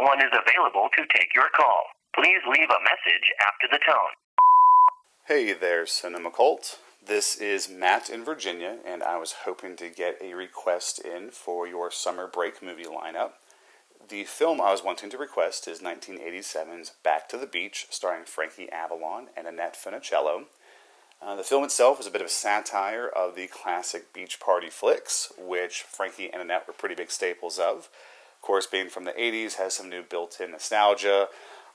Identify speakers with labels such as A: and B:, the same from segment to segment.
A: one is available to take your call. Please leave a message after the tone.
B: Hey there, CinemaCult. This is Matt in Virginia, and I was hoping to get a request in for your summer break movie lineup. The film I was wanting to request is 1987's Back to the Beach, starring Frankie, Avalon, and Annette Funicello. The film itself is a bit of a satire of the classic beach party flicks, which Frankie and Annette were pretty big staples of. Of course, being from the 80s, has some new built-in nostalgia,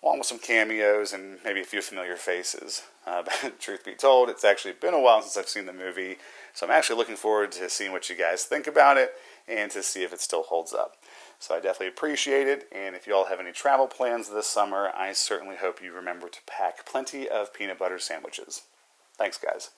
B: along with some cameos and maybe a few familiar faces. But truth be told, it's actually been a while since I've seen the movie, so I'm actually looking forward to seeing what you guys think about it and to see if it still holds up. So I definitely appreciate it, and if you all have any travel plans this summer, I certainly hope you remember to pack plenty of peanut butter sandwiches. Thanks, guys.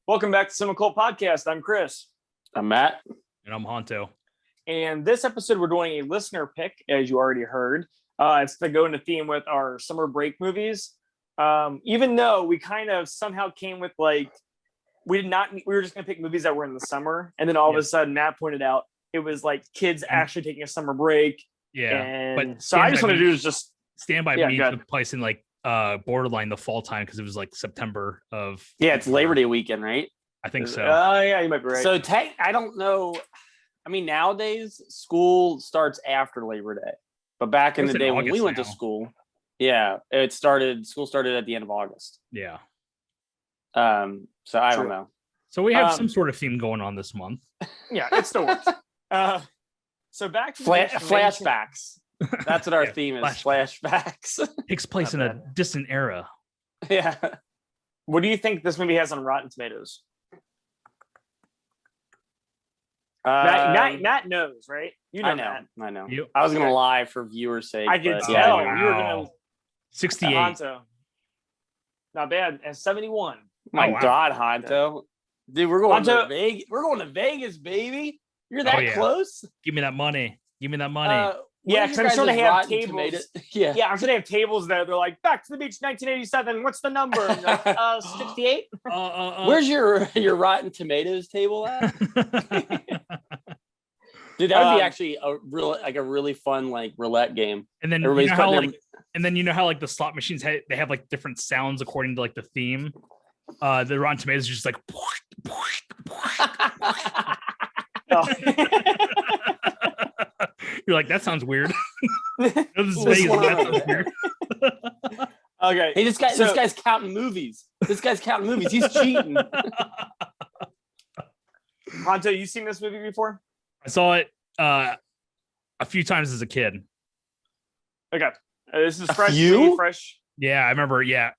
C: Welcome back to CinemaCultPodcast. I'm Chris.
D: I'm Matt.
E: And I'm Honto.
C: And this episode, we're doing a listener pick, as you already heard. It's to go into theme with our summer break movies. Even though we kind of somehow came with we were just going to pick movies that were in the summer. And then all of a sudden, Matt pointed out it was like kids actually taking a summer break.
E: Yeah.
C: And
E: but
C: so I just want to do is just
E: Stand By Me took place in borderline the fall time because it was like September of.
D: Yeah, it's Labor Day weekend, right?
E: I think so.
C: Yeah, you might be right.
D: So I don't know. I mean, nowadays school starts after Labor Day, but back in the day when we went to school, school started at the end of August.
E: Yeah.
D: So I don't know.
E: So we have some sort of theme going on this month.
C: Yeah, it still works. So back to
D: flashbacks. That's what our theme is. Flashbacks.
E: Takes place in a distant era.
D: Yeah.
C: What do you think this movie has on Rotten Tomatoes? Matt knows, right? You know,
D: I know.
E: Yep.
D: I was going to lie for viewers' sake.
C: I can tell.
E: Wow.
C: You were going to
E: 68.
C: Honto. Not bad. And 71.
D: My God, Honto. Dude, we're going to Vegas. We're going to Vegas, baby. You're that close?
E: Give me that money.
C: Yeah, because I'm sure they have tables.
D: Yeah,
C: I'm sure they have tables there. They're like, Back to the Beach 1987. What's the number? 68?
D: Where's your Rotten Tomatoes table at? Dude, that would be actually a really fun roulette game.
E: And then you know how the slot machines they have different sounds according to the theme. The Rotten Tomatoes is just like. You're like, that sounds weird. This is Vegas, that sounds weird.
C: Okay.
D: Hey, this guy's counting movies. He's cheating.
C: Honto, you seen this movie before?
E: I saw it a few times as a kid.
C: Okay. This is fresh. Fresh.
E: Yeah, I remember. Yeah.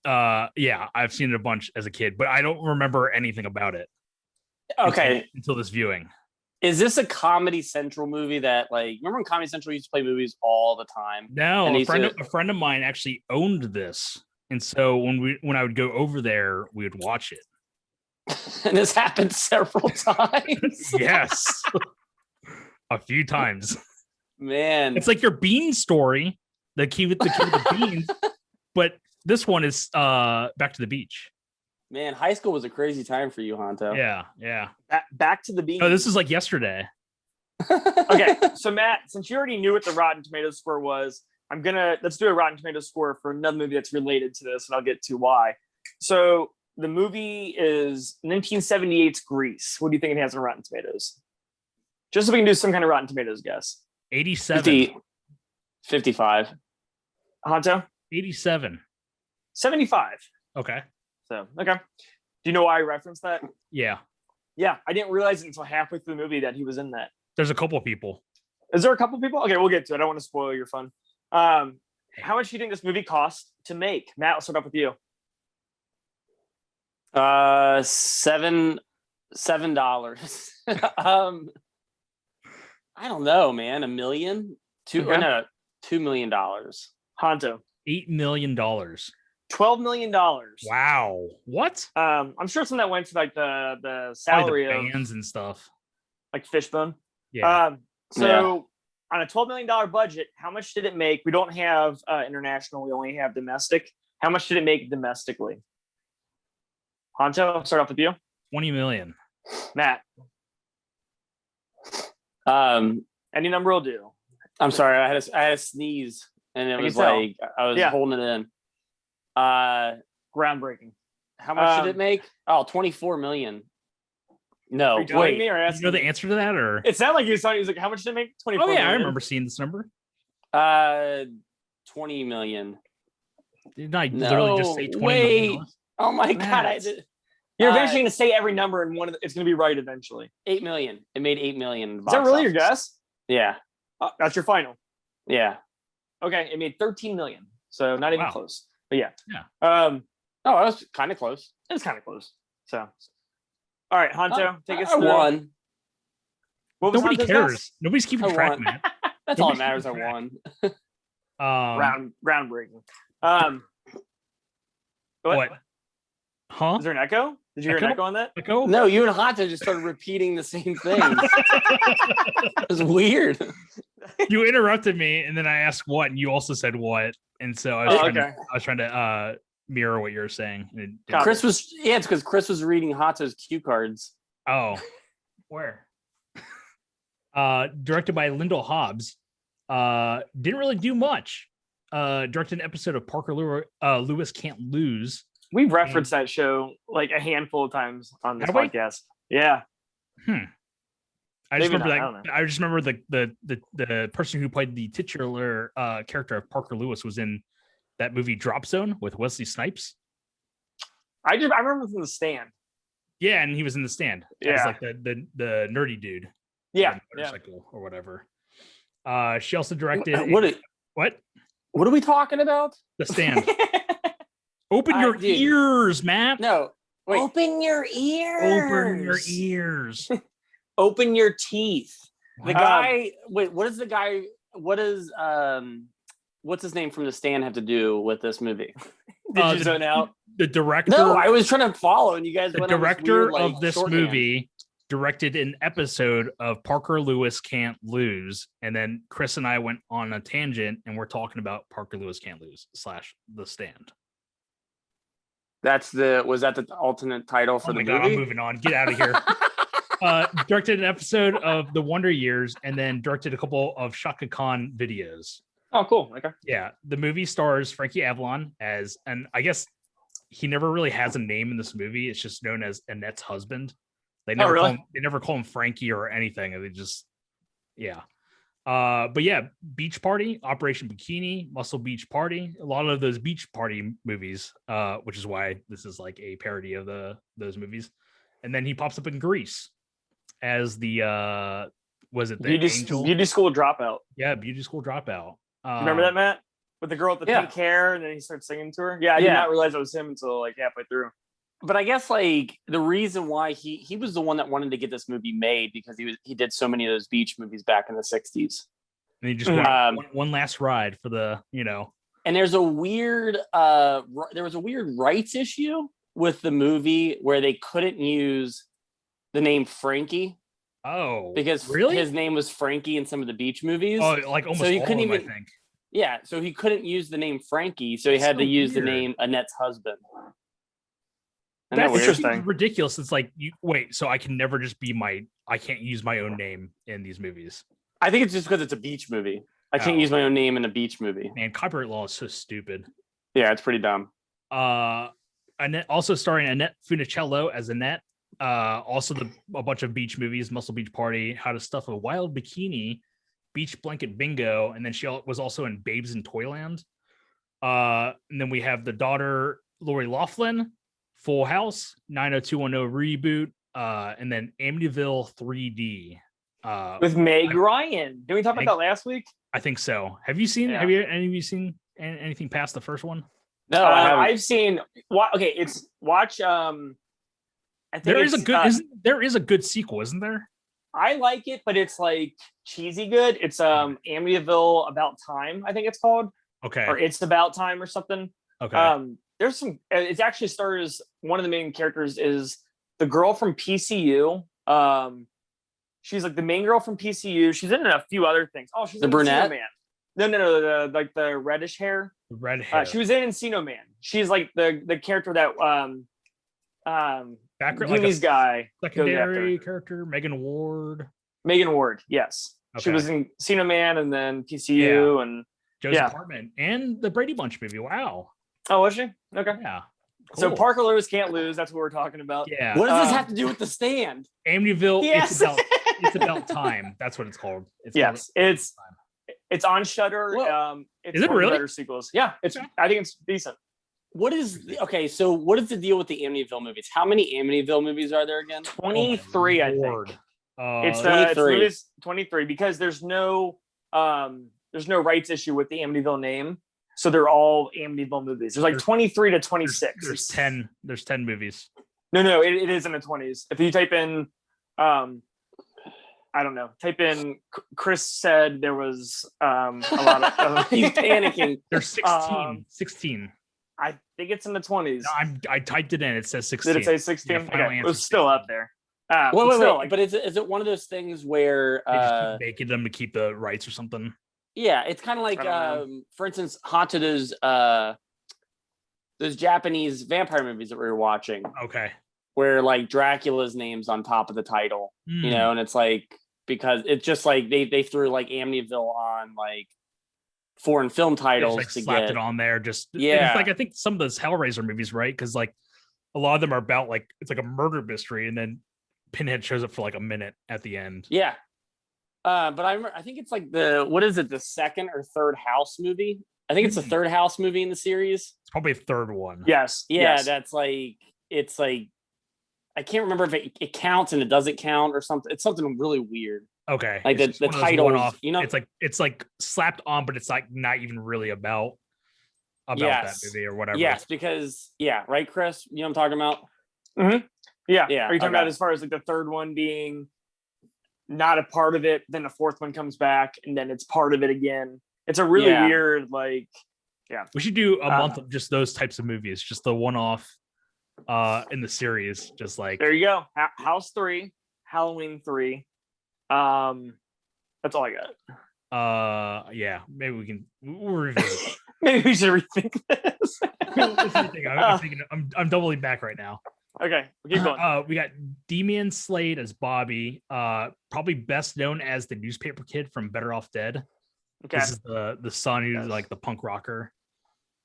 E: I've seen it a bunch as a kid, but I don't remember anything about it.
D: Okay.
E: Until this viewing.
D: Is this a Comedy Central movie that remember when Comedy Central used to play movies all the time?
E: No, a friend of mine actually owned this. And so when I would go over there, we would watch it.
D: And this happened several times.
E: Yes. A few times.
D: Man.
E: It's like your bean story, the kid with the beans, but this one is Back to the Beach.
D: Man, high school was a crazy time for you, Honto.
E: Yeah.
C: Back to the Beach.
E: Oh, this is like yesterday.
C: Okay, so Matt, since you already knew what the Rotten Tomatoes score was, let's do a Rotten Tomatoes score for another movie that's related to this, and I'll get to why. So the movie is 1978's Grease. What do you think it has on Rotten Tomatoes? Just so we can do some kind of Rotten Tomatoes guess.
E: 87.
D: 55.
C: Honto?
E: 87.
C: 75.
E: Okay.
C: So, okay. Do you know why I referenced that?
E: Yeah.
C: Yeah, I didn't realize it until halfway through the movie that he was in that.
E: There's a couple of people.
C: Is there a couple of people? Okay, we'll get to it. I don't want to spoil your fun. How much do you think this movie cost to make? Matt, I'll start off with you.
D: $7. I don't know, man. $1 million? $2 million.
C: Honto.
E: $8 million.
C: $12 million.
E: Wow. What?
C: I'm sure some of that went to like the
E: Probably
C: salary
E: the
C: of
E: bands and stuff.
C: like Fishbone.
E: Yeah.
C: So on a $12 million budget, how much did it make? We don't have international. We only have domestic. How much did it make domestically? Honcho, I'll start off with you.
E: 20 million.
C: Matt, any number will do.
D: I'm sorry, I had a sneeze, and it was like I was holding it in.
C: Groundbreaking.
D: How much did it make? Oh, 24 million. No,
C: wait. Me or
E: you know the answer to that, or
C: it sounded like he was like, how much did it make? 24 million.
E: I remember seeing this number.
D: 20 million.
E: Did I literally just say 20 million?
D: Oh my God, I did.
C: You're eventually going to say every number, and it's going to be right eventually.
D: 8 million. It made 8 million.
C: Is that really your guess?
D: Yeah.
C: That's your final.
D: Yeah.
C: Okay, it made 13 million. So not even close. But yeah.
E: Yeah.
D: Oh, I was kind of close.
C: It was kind of close. So, all right, Honto, take us
D: through. I won.
C: What was
E: Nobody
C: Honto's
E: cares.
C: guess?
E: Nobody's keeping track, man.
D: That's all that matters. I won.
C: Groundbreaking.
E: What? Huh?
C: Is there an echo? Did you hear an echo on that?
E: Echo?
D: No, you and Honto just started repeating the same thing. It was weird.
E: You interrupted me, and then I asked what, and you also said what, and so I was trying to mirror what you were saying.
D: Chris was it's because Chris was reading Honto's cue cards.
E: Oh, where? Directed by Lyndall Hobbs. Didn't really do much. Directed an episode of Parker Lewis Can't Lose.
C: We've referenced that show like a handful of times on this podcast. Yeah.
E: I just remember the person who played the titular character of Parker Lewis was in that movie Drop Zone with Wesley Snipes.
C: I remember from The Stand.
E: Yeah, and he was in The Stand.
C: Yeah,
E: as like the nerdy dude.
C: Yeah,
E: motorcycle or whatever. She also directed what?
D: What are we talking about?
E: The Stand. Open your ears, Matt.
D: No, wait. Open your ears.
E: Open your ears.
C: Open your teeth.
D: The guy. Wait, what is the guy? What is what's his name from The Stand have to do with this movie?
C: Did you zone out?
E: The director.
D: No, I was trying to follow, and you guys.
E: The director of this movie directed an episode of Parker Lewis Can't Lose, and then Chris and I went on a tangent, and we're talking about Parker Lewis Can't Lose / The Stand.
D: Was that the alternate title for the movie?
E: I'm moving on. Get out of here. Directed an episode of The Wonder Years, and then directed a couple of Shaka Khan videos.
C: Oh, cool. Okay.
E: Yeah, the movie stars Frankie Avalon and I guess he never really has a name in this movie. It's just known as Annette's husband. They never call him Frankie or anything. They just, yeah. But yeah, Beach Party, Operation Bikini, Muscle Beach Party, a lot of those beach party movies, which is why this is like a parody of those movies. And then he pops up in Grease as the Angel?
C: Beauty School Dropout.
E: Yeah, Beauty School Dropout.
C: Remember that, Matt? With the girl with the pink hair, and then he starts singing to her. Yeah, I did not realize it was him until like halfway through.
D: But I guess like the reason why he was the one that wanted to get this movie made because he did so many of those beach movies back in the 60s.
E: And he just wanted one last ride for the,
D: And there's a weird there was a weird rights issue with the movie where they couldn't use the name Frankie.
E: Oh,
D: because
E: really?
D: His name was Frankie in some of the beach movies.
E: Oh, like almost
D: so he
E: all
D: couldn't
E: of them,
D: even,
E: I think.
D: Yeah, so he couldn't use the name Frankie, so he had to use the name Annette's husband.
E: That's interesting. Ridiculous. It's like so I can never just I can't use my own name in these movies.
D: I think it's just because it's a beach movie. I can't use my own name in a beach movie.
E: Man, copyright law is so stupid.
D: Yeah, it's pretty dumb.
E: Annette, also starring Annette Funicello as Annette. Also a bunch of beach movies, Muscle Beach Party, How to Stuff a Wild Bikini, Beach Blanket Bingo, and then she was also in Babes in Toyland. And then we have the daughter Lori Loughlin, Full House, 90210 Reboot, and then Amityville 3D.
C: With Meg Ryan. Did we talk about that last week?
E: I think so. Have you seen? Yeah. Have any of you seen anything past the first one?
C: No, I've seen. Okay, it's watch. I think
E: there is a good sequel, isn't there?
C: I like it, but it's like cheesy good. It's Amityville About Time, I think it's called.
E: Okay.
C: Or It's About Time or something.
E: Okay.
C: there's some. It actually stars one of the main characters is the girl from PCU. She's like the main girl from PCU. She's in a few other things. Oh, she's
D: the
C: in
D: brunette.
C: Encino Man. No, like the reddish hair.
E: The red hair.
C: She was in Encino Man. She's like the character that
E: Background,
C: Goonies guy.
E: Secondary character, Megan Ward.
C: Megan Ward, yes.
E: Okay.
C: She was in Encino Man and then PCU and
E: Joe's Apartment and the Brady Bunch movie. Wow.
C: Oh, was she? Okay.
E: Yeah. Cool.
C: So Parker Lewis can't lose. That's what we're talking about.
E: Yeah.
D: What does this have to do with the Stand?
E: Amityville.
C: Yes.
E: It's about time. That's what it's called.
C: It's on Shudder.
D: Well,
C: It's
E: is it
C: one of the
E: really?
C: better sequels? Yeah, I think it's decent.
D: So what is the deal with the Amityville movies? How many Amityville movies are there again?
C: 23, I think. It's
D: 23.
C: 23 because there's no rights issue with the Amityville name, so they're all Amityville movies. There's like 23 to 26.
E: There's 10. There's 10 movies.
C: No, it is in the 20s. If you type in, I don't know, type in. Chris said there was a lot of.
D: He's panicking.
E: There's 16. 16.
C: I think it's in the 20s.
E: No, I typed it in. It says 16.
C: Did it say 16?
E: Yeah, final
C: Okay. It
E: answer
C: was still
E: 16.
C: up there.
D: Wait. But is it one of those things where
E: They just keep making them to keep the rights or something?
D: yeah, it's kind of like for instance, Haunted is those Japanese vampire movies that we were watching,
E: Okay.
D: where like Dracula's name's on top of the title, you know, and it's like because it's just like they threw like Amityville on like foreign film titles
E: Just,
D: to
E: slapped
D: get
E: it on there. Just
D: Yeah.
E: It's like I think some of those Hellraiser movies, right? Because like a lot of them are about like it's like a murder mystery, and then Pinhead shows up for like a minute at the end.
D: Yeah. But I think it's like the second or third House movie? I think it's the third House movie in the series.
E: It's probably a third one.
C: Yes.
D: Yeah,
C: yes.
D: that's like it's like I can't remember if it counts and it doesn't count or something. It's something really weird.
E: Okay.
D: Like
E: It's
D: the
E: just one of those
D: title,
E: one-off-
D: you know,
E: it's like slapped on, but it's like not even really about
D: Yes.
E: that movie or whatever.
D: yes, because right, Chris, you know what I'm talking about?
C: Yeah.
D: Yeah,
C: Are you talking
D: okay.
C: about as far as like the third one being not a part of it, then the fourth one comes back, and then it's part of it again? It's a really
D: Yeah.
C: weird, like,
E: We should do a month of just those types of movies, just the one-off in the series, just like
C: there you go. House 3, Halloween 3. That's all I got.
E: yeah, maybe we'll revisit.
C: Maybe we should rethink this.
E: I'm doubling back right now.
C: Okay, keep going.
E: We got Demian Slade as Bobby, probably best known as the newspaper kid from Better Off Dead.
C: Okay.
E: This is the son who's like the punk rocker.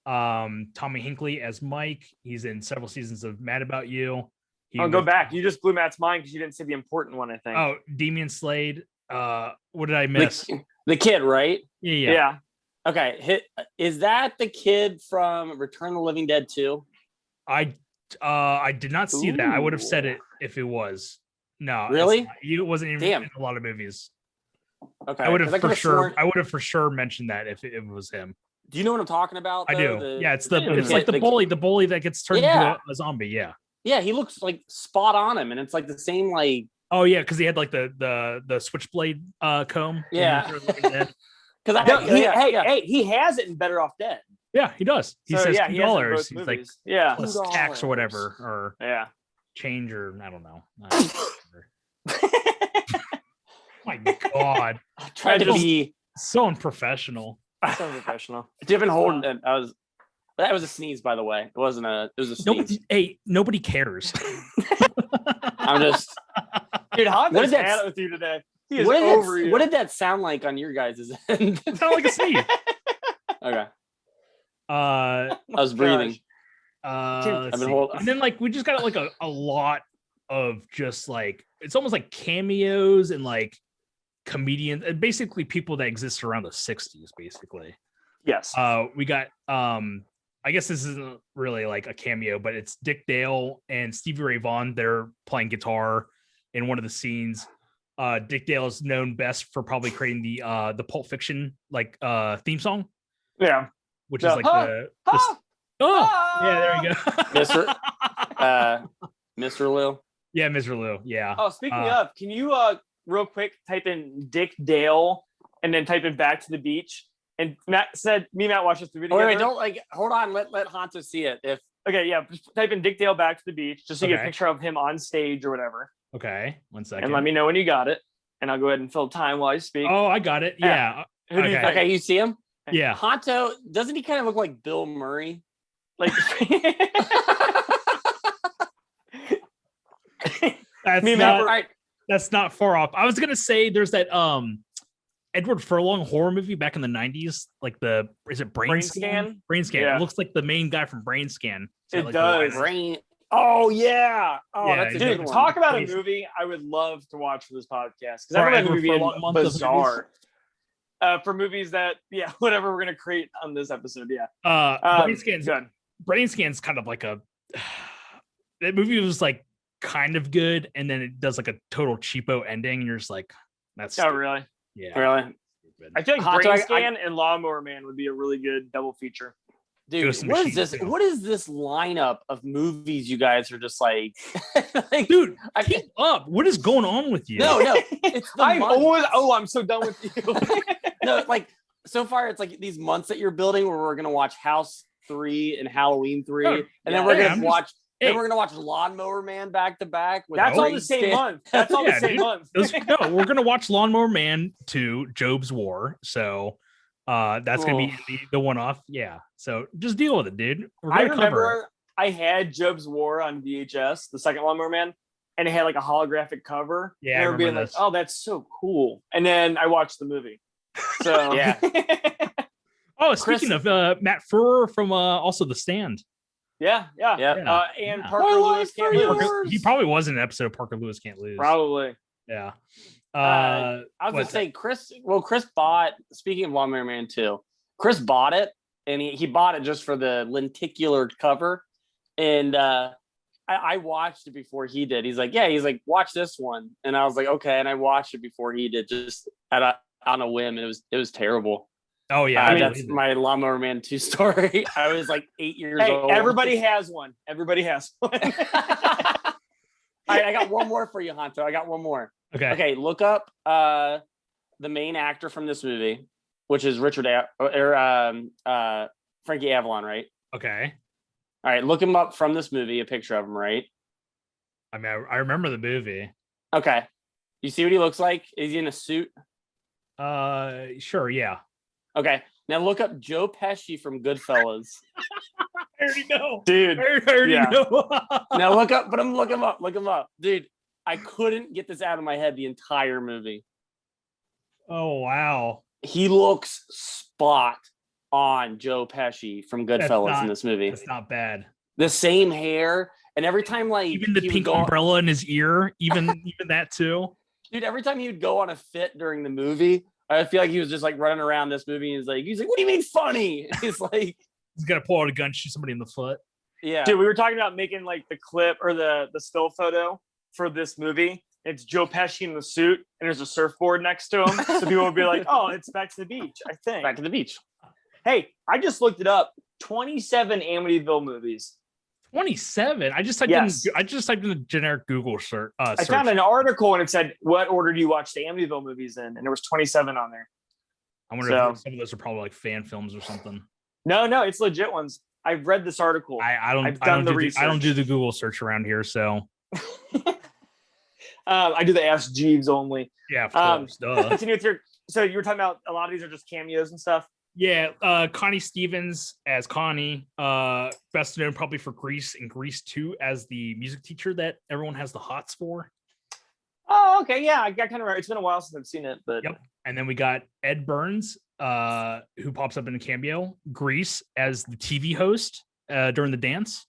E: Tommy Hinkley as Mike. He's in several seasons of Mad About You.
C: Go back. You just blew Matt's mind because you didn't say the important one, I think.
E: Oh, Demian Slade. What did I miss?
D: The kid, right?
C: Yeah.
D: Okay. Is that the kid from Return of the Living Dead 2?
E: I did not see that. I would have said it if it was. No,
D: Really?
E: It wasn't even
D: Damn.
E: in a lot of movies.
D: Okay.
E: I would have
D: 'cause
E: for
D: could've
E: sure.
D: sworn-
E: I would have for sure mentioned that if it was him.
D: Do you know what I'm talking about?
E: I do.
D: though?
E: Yeah, it's
D: kid-
E: like the bully. The bully that gets turned
D: Yeah.
E: into a zombie. Yeah.
D: Yeah, he looks like spot on him, and it's like the same like.
E: Oh yeah, because he had like the switchblade comb.
D: Yeah.
C: No,
D: Because
C: he has it in Better Off Dead.
E: Yeah, he does. He
C: So,
E: says
C: yeah, he has it in both
E: $2. He's like
C: movies. Yeah.
E: plus tax or
D: $2.
E: whatever, or
C: Yeah.
E: change, or I don't know. My God,
D: trying to be
E: so unprofessional.
C: So professional.
D: Devin Holden. That was a sneeze, by the way. It wasn't a. It was a sneeze.
E: Nobody cares.
D: I'm just.
C: Dude, Hobbs
D: What
C: is
D: did that-
C: had it with you today. He is
D: What
C: over you.
D: did that sound like on your guys' end?
E: It sounded like a sneeze.
D: Okay,
E: I
D: I was breathing.
E: let's
D: I've been
E: see.
D: holding-
E: And then like we just got like a lot of just like it's almost like cameos and like comedians and basically people that exist around the 60s basically.
C: Yes.
E: We got I guess this isn't really like a cameo, but it's Dick Dale and Stevie Ray Vaughan. They're playing guitar in one of the scenes. Dick Dale is known best for probably creating the Pulp Fiction like theme song,
C: Yeah.
E: which
C: Yeah.
E: is like yeah, there you go.
D: Mr. Lou.
E: Yeah, Mr. Lou. Yeah.
C: Oh, speaking of, can you real quick type in Dick Dale and then type it back to the beach And Matt watched this movie together.
D: Wait, don't hold on. Let Hanto see it.
C: Okay, yeah. Just type in Dick Dale back to the beach, just so you get a picture of him on stage or whatever.
E: Okay, 1 second.
C: And let me know when you got it, and I'll go ahead and fill time while I speak.
E: Oh, I got it. Yeah.
C: Who do you think?
D: Okay, you see him?
E: Yeah.
D: Hanto, doesn't he kind of look like Bill Murray?
C: Like,
E: that's not far off. I was gonna say there's that Edward Furlong horror movie back in the 90s, like is it Brain Scan? Brain Scan.
C: Yeah.
E: It looks like the main guy from Brain Scan.
C: It does.
D: Oh yeah. Oh,
E: Yeah,
D: that's a
C: Dude,
D: good one.
C: talk about a movie I would love to watch for this podcast, because I remember that movie being bizarre. For movies that, whatever we're gonna create on this episode,
E: Brain Scan's kind of like that movie was like kind of good, and then it does like a total cheapo ending, and you're just like, that's
C: oh really?
E: Yeah,
D: really.
C: I feel like Brain Scan and Lawnmower Man would be a really good double feature.
D: Dude, what is this? What is this lineup of movies you guys are just like,
E: dude? Keep up. What is going on with you?
D: No, it's the
C: I'm so done with you.
D: No, like so far it's like these months that you're building where we're gonna watch House 3 and Halloween 3, and then we're gonna watch. Then we're gonna watch Lawnmower Man back to back.
C: That's all the same month. That's all the same month.
E: No, we're gonna watch Lawnmower Man 2, Job's War. So that's gonna be the one-off. Yeah. So just deal with it, dude.
C: I remember I had Job's War on VHS, the second Lawnmower Man, and it had like a holographic cover.
E: Yeah,
C: and I remember being like, "Oh, that's so cool." And then I watched the movie. So
D: yeah.
E: Oh, speaking of Matt Furrer from also The Stand.
C: Yeah. And Parker Lewis Can't Lose.
E: He probably was in an episode of Parker Lewis Can't Lose.
C: Probably.
E: Yeah.
D: I was gonna say Chris bought, speaking of Lawnmower Man 2, Chris bought it, and he bought it just for the lenticular cover. And I watched it before he did. He's like, watch this one. And I was like, okay. And I watched it before he did, just on a whim. It was terrible.
E: Oh yeah,
D: that's my Lawnmower Man 2 story. I was like 8 years old.
C: Everybody has one.
D: I got one more for you, Hanto. I got one more.
E: Okay.
D: Look up the main actor from this movie, which is Frankie Avalon, right?
E: Okay.
D: All right, look him up from this movie. A picture of him, right?
E: I mean, I remember the movie.
D: Okay. You see what he looks like? Is he in a suit?
E: Sure. Yeah.
D: Okay. Now look up Joe Pesci from Goodfellas.
E: I already know,
C: dude.
E: I already know.
D: Now look him up, dude. I couldn't get this out of my head the entire movie.
E: Oh wow.
D: He looks spot on Joe Pesci from Goodfellas in this movie.
E: That's not bad.
D: The same hair, and every time
E: even the pink umbrella in his ear, even that too.
D: Dude, every time he would go on a fit during the movie, I feel like he was just like running around this movie. And he's like, what do you mean funny? He's like,
E: he's gonna pull out a gun, shoot somebody in the foot.
D: Yeah,
C: dude, we were talking about making like the clip or the still photo for this movie. It's Joe Pesci in the suit, and there's a surfboard next to him, so people would be like, "Oh, it's Back to the Beach." I think
D: Back to the Beach.
C: Hey, I just looked it up. 27 Amityville movies.
E: 27. I just typed in the generic Google search.
C: I found an article and it said, "What order do you watch the Amityville movies in?" And there was 27 on there.
E: I wonder if some of those are probably like fan films or something.
C: No, it's legit ones. I've read this article.
E: I don't do the Google search around here, so
C: I do the Ask Jeeves only.
E: Yeah, of course.
C: Continue with so you were talking about a lot of these are just cameos and stuff.
E: Yeah, Connie Stevens as Connie, best known probably for Grease and Grease 2 as the music teacher that everyone has the hots for.
C: Oh, okay, yeah, I got kind of right. It's been a while since I've seen it, but
E: yep. And then we got Ed Byrnes, who pops up in a cameo, Grease as the TV host during the dance.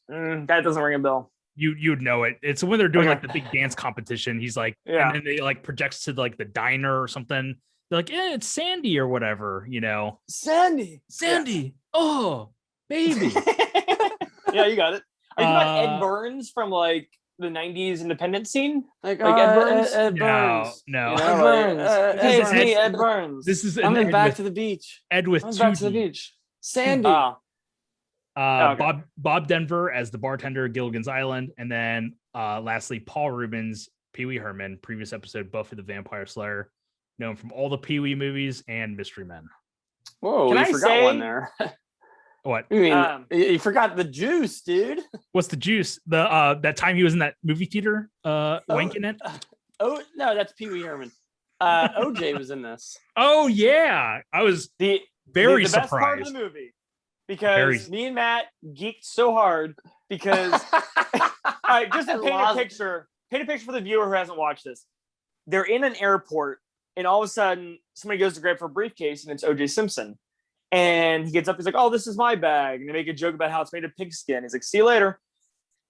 C: That doesn't ring a bell.
E: You'd know it. It's when they're doing like the big dance competition. He's like, and then they like projects to like the diner or something. They're like, it's Sandy or whatever, you know.
C: Sandy.
E: Yeah. Oh, baby.
C: Yeah, you got it. Are you talking about Ed Byrnes from like the 90s independent scene? Like Ed Byrnes?
D: Ed Byrnes.
E: No.
C: Ed Byrnes. Hey, it's me, Ed Byrnes.
E: This is
D: I'm Back to the Beach.
E: Ed with two
C: Back to the Beach. Sandy.
E: Okay. Bob Denver as the bartender at Gilligan's Island. And then lastly, Paul Reubens, Pee Wee Herman, previous episode, Buffy the Vampire Slayer. known from all the Pee Wee movies and Mystery Men.
D: Whoa, you forgot one there.
E: What?
D: You mean you forgot the juice, dude?
E: What's the juice? The that time he was in that movie theater, wanking it.
D: Oh no, that's Pee Wee Herman. OJ was in this.
E: Oh yeah, I was very
C: the
E: surprised.
C: best part of the movie because me and Matt geeked so hard because all right, just to paint a picture for the viewer who hasn't watched this. They're in an airport, and all of a sudden, somebody goes to grab for a briefcase, and it's OJ Simpson. And he gets up, he's like, "Oh, this is my bag." And they make a joke about how it's made of pigskin. He's like, "See you later."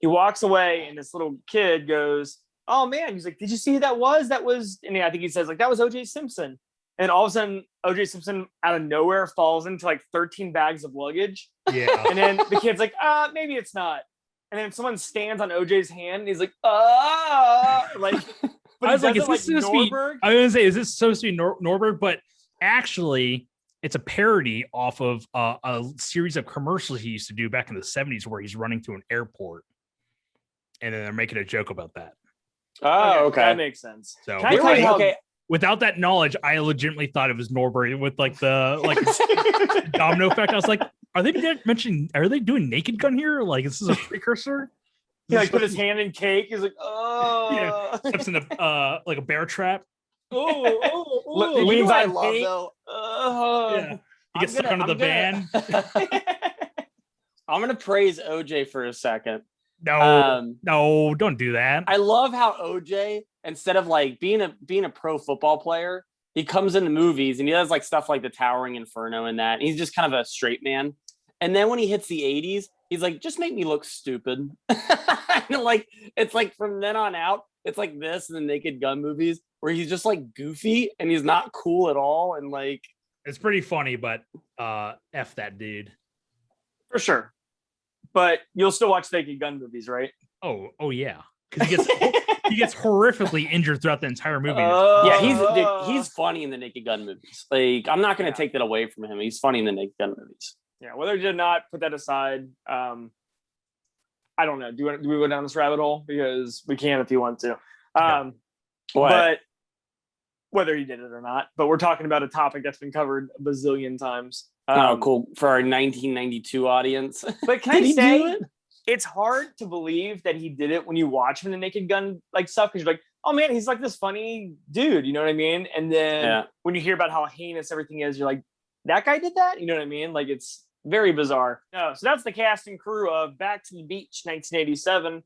C: He walks away, and this little kid goes, "Oh man," he's like, "Did you see who that was? That was," and I think he says, like, "That was OJ Simpson." And all of a sudden, OJ Simpson out of nowhere falls into like 13 bags of luggage.
E: Yeah.
C: And then the kid's like, maybe it's not. And then someone stands on OJ's hand, and he's like, like. But
E: I was like, is
C: this
E: supposed to be? I was gonna say, is this supposed to be Norberg? But actually, it's a parody off of a series of commercials he used to do back in the 70s, where he's running through an airport, and then they're making a joke about that.
D: Oh, okay,
C: that makes sense.
E: So,
C: okay.
E: Without that knowledge, I legitimately thought it was Norberg with like the domino effect. I was like, are they doing Naked Gun here? Like, is this a precursor?
C: He like put his hand in cake. He's like,
E: yeah, steps in a like a bear trap.
C: Leans on cake.
E: Yeah. He gets stuck under the van.
D: I'm gonna praise OJ for a second.
E: No, don't do that.
D: I love how OJ, instead of like being a pro football player, he comes into movies and he does like stuff like The Towering Inferno and that. And he's just kind of a straight man. And then when he hits the 80s, he's like, just make me look stupid. And like, it's like from then on out, it's like this in the Naked Gun movies where he's just like goofy and he's not cool at all. And like,
E: it's pretty funny, but F that dude.
C: For sure. But you'll still watch Naked Gun movies, right?
E: Oh yeah. Because he gets horrifically injured throughout the entire movie.
D: Yeah, he's funny in the Naked Gun movies. Like, I'm not going to take that away from him. He's funny in the Naked Gun movies.
C: Yeah, whether you did not put that aside, I don't know. Do we go down this rabbit hole? Because we can if you want to. But whether you did it or not, but we're talking about a topic that's been covered a bazillion times.
D: Cool. For our 1992 audience.
C: But can I say, it's hard to believe that he did it when you watch him in the Naked Gun like stuff, because you're like, oh man, he's like this funny dude, you know what I mean? And then when you hear about how heinous everything is, you're like, that guy did that? You know what I mean? Like, it's very bizarre. No, so that's the cast and crew of Back to the Beach 1987.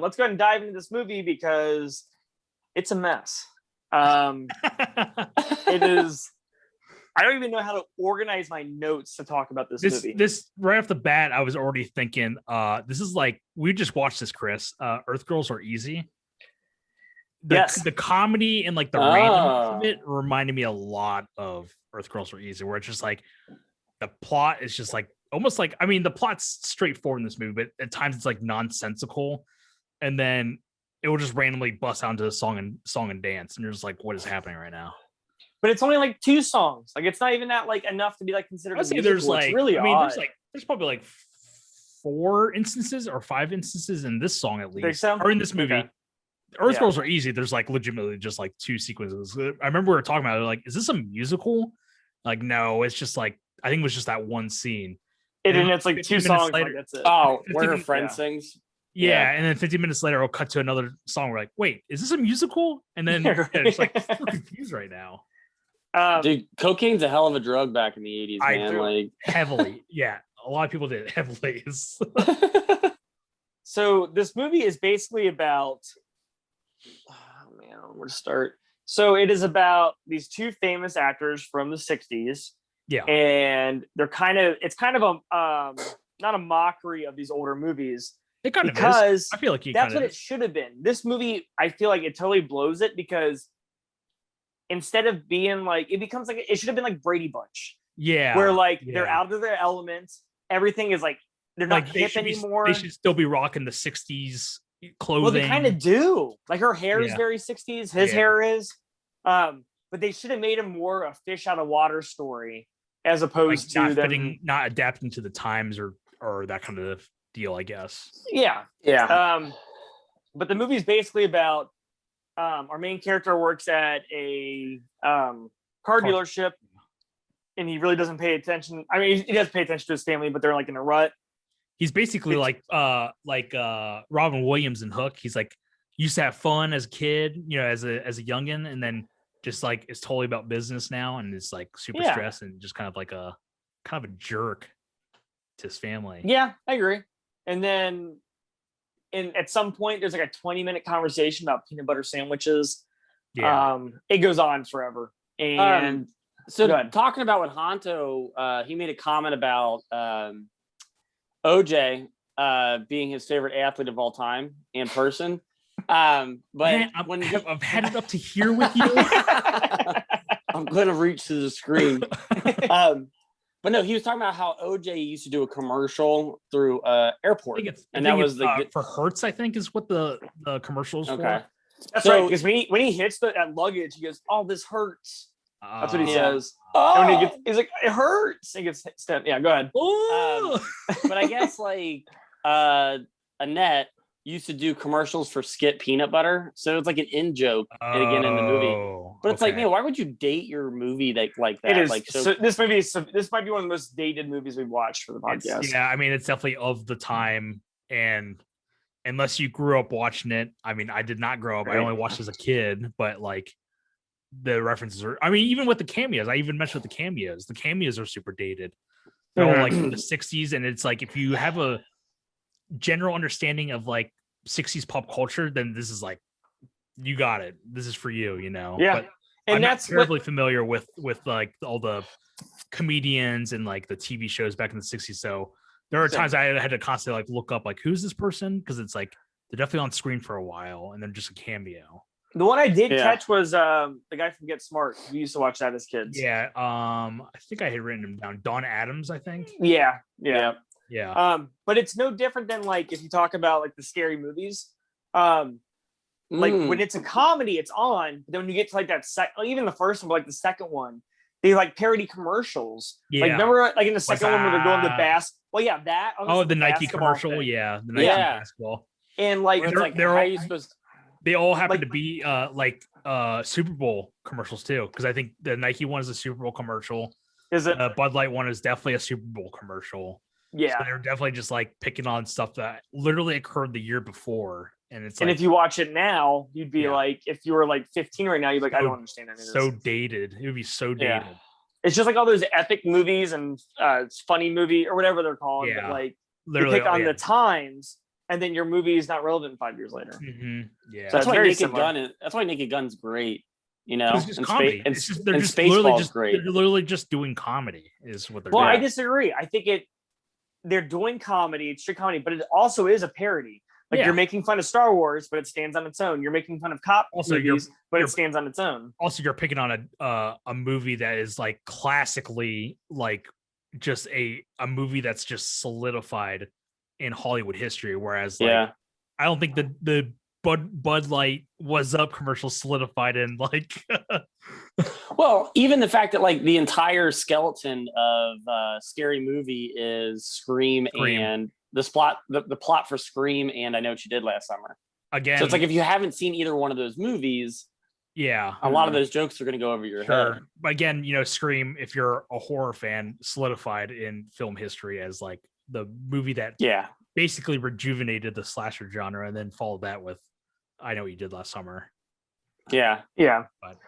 C: Let's go ahead and dive into this movie because it's a mess. It is. I don't even know how to organize my notes to talk about this movie.
E: This right off the bat, I was already thinking, this is like, we just watched this, Chris. Earth Girls Are Easy. The comedy and like the randomness of it reminded me a lot of Earth Girls Are Easy, where it's just like the plot is just like almost like, I mean, the plot's straightforward in this movie, but at times it's like nonsensical, and then it will just randomly bust out into the song and dance, and you're just like, what is happening right now?
C: But it's only like 2 songs. Like, it's not even that like enough to be like considered.
E: I'd say there's like, there's probably like 4 instances or 5 instances in this song at least, or in this movie. Okay. Earth Girls Are Easy. There's like legitimately just like 2 sequences. I remember we were talking about it. Like, is this a musical? Like, no, it's just like, I think it was just that one scene.
C: And it's like 2 songs. Later, like, that's it.
D: Oh, where her friend sings.
E: Yeah, and then 15 minutes later, I'll cut to another song. We're like, wait, is this a musical? And then it's like, I'm so confused right now.
D: Dude, cocaine's a hell of a drug back in the 80s, man. Like,
E: heavily. Yeah, a lot of people did it heavily.
C: So this movie is basically about, oh man, I don't know where to start. So it is about these 2 famous actors from the 60s.
E: Yeah.
C: And it's kind of a not a mockery of these older movies.
E: It kind of is. I feel like
C: that's what it should have been. This movie, I feel like it totally blows it, because instead of being like, it becomes like, it should have been like Brady Bunch.
E: Yeah.
C: Where like they're out of their elements. Everything is like, they're not hip anymore.
E: They should still be rocking the 60s clothing.
C: Well, they kind of do. Like, her hair is very 60s. His hair is. But they should have made him more a fish out of water story, as opposed to them
E: not adapting to the times or that kind of deal, I guess.
C: Yeah. But the movie is basically about our main character works at a car dealership, and he really doesn't pay attention. I mean, he does pay attention to his family, but they're like in a rut.
E: He's basically like Robin Williams in Hook. He's like used to have fun as a kid, as a youngin, and then just like is totally about business now, and is like super stressed and just kind of a jerk to his family.
C: Yeah, I agree. And then at some point there's like a 20-minute conversation about peanut butter sandwiches.
E: Yeah.
C: It goes on forever. And
D: so talking about with Honto, he made a comment about OJ being his favorite athlete of all time in person. But
E: man, I've had it up to here with you.
D: I'm gonna reach to the screen. But no, he was talking about how OJ used to do a commercial through airport, and that was
E: for Hertz. I think is what the commercials for.
C: That's right. Because when he hits that luggage, he goes, "Oh, this hurts." That's what he says. And when he's like, "It hurts." He gets stabbed. Yeah, go ahead.
D: But I guess Annette used to do commercials for Skip peanut butter, so it's like an in joke again in the movie. But it's like, man, why would you date your movie like that?
C: It is. So this might be one of the most dated movies we've watched for the podcast.
E: I mean, it's definitely of the time, and unless you grew up watching it, I mean, I did not grow up. I only watched as a kid, but like the references are. I mean, even with the cameos, I even mentioned the cameos. The cameos are super dated. They're all like in the '60s, and it's like if you have a general understanding of like 60s pop culture, then this is like, you got it. This is for you,
C: Yeah.
E: But
C: and
E: I'm
C: that's
E: not terribly familiar with like all the comedians and like the TV shows back in the 60s. So there are times I had to constantly like look up like who's this person, because it's like they're definitely on screen for a while and then just a cameo.
C: The one I did catch was the guy from Get Smart. We used to watch that as kids.
E: Yeah. I think I had written him down. Don Adams, I think.
C: Yeah.
E: But
C: it's no different than like if you talk about like the scary movies. Like when it's a comedy, it's on. But then when you get to like that even the first one, but like the second one, they like parody commercials.
E: Yeah.
C: Like remember like in the second one where they're going to basketball. Well, yeah, that.
E: The Nike commercial. Thing. Yeah, the Nike basketball.
C: And like
E: they're all supposed. They all happen to be Super Bowl commercials too, because I think the Nike one is a Super Bowl commercial.
C: Is it?
E: Bud Light one is definitely a Super Bowl commercial.
C: Yeah,
E: so they're definitely just like picking on stuff that literally occurred the year before, and it's. And
C: if you watch it now, you'd be like, if you were like 15 right now, you'd be like, I don't understand any of this.
E: So dated. It would be so dated.
C: It's just like all those epic movies and funny movie or whatever they're called.
E: Yeah,
C: but like
E: literally
C: you pick on the times. And then your movie is not relevant 5 years later.
E: Mm-hmm. Yeah,
C: so
D: that's why Naked Gun's great.
E: It's just comedy. They're just
D: great.
E: They're literally just doing comedy, is what they're
C: doing.
E: Well,
C: I disagree. I think they're doing comedy, it's strict comedy, but it also is a parody. Like you're making fun of Star Wars, but it stands on its own. You're making fun of cop movies, but it stands on its own.
E: Also, you're picking on a movie that is like classically like just a movie that's just solidified in Hollywood history, whereas I don't think the Bud Light Was Up commercial solidified in like
D: well, even the fact that like the entire skeleton of Scary Movie is Scream. And the plot for Scream and I Know What You Did Last Summer. Again, so it's like if you haven't seen either one of those movies, a lot of those jokes are going to go over your head.
E: But again, Scream, if you're a horror fan, solidified in film history as like the movie that basically rejuvenated the slasher genre, and then followed that with I Know What You Did Last Summer.
C: Yeah. But,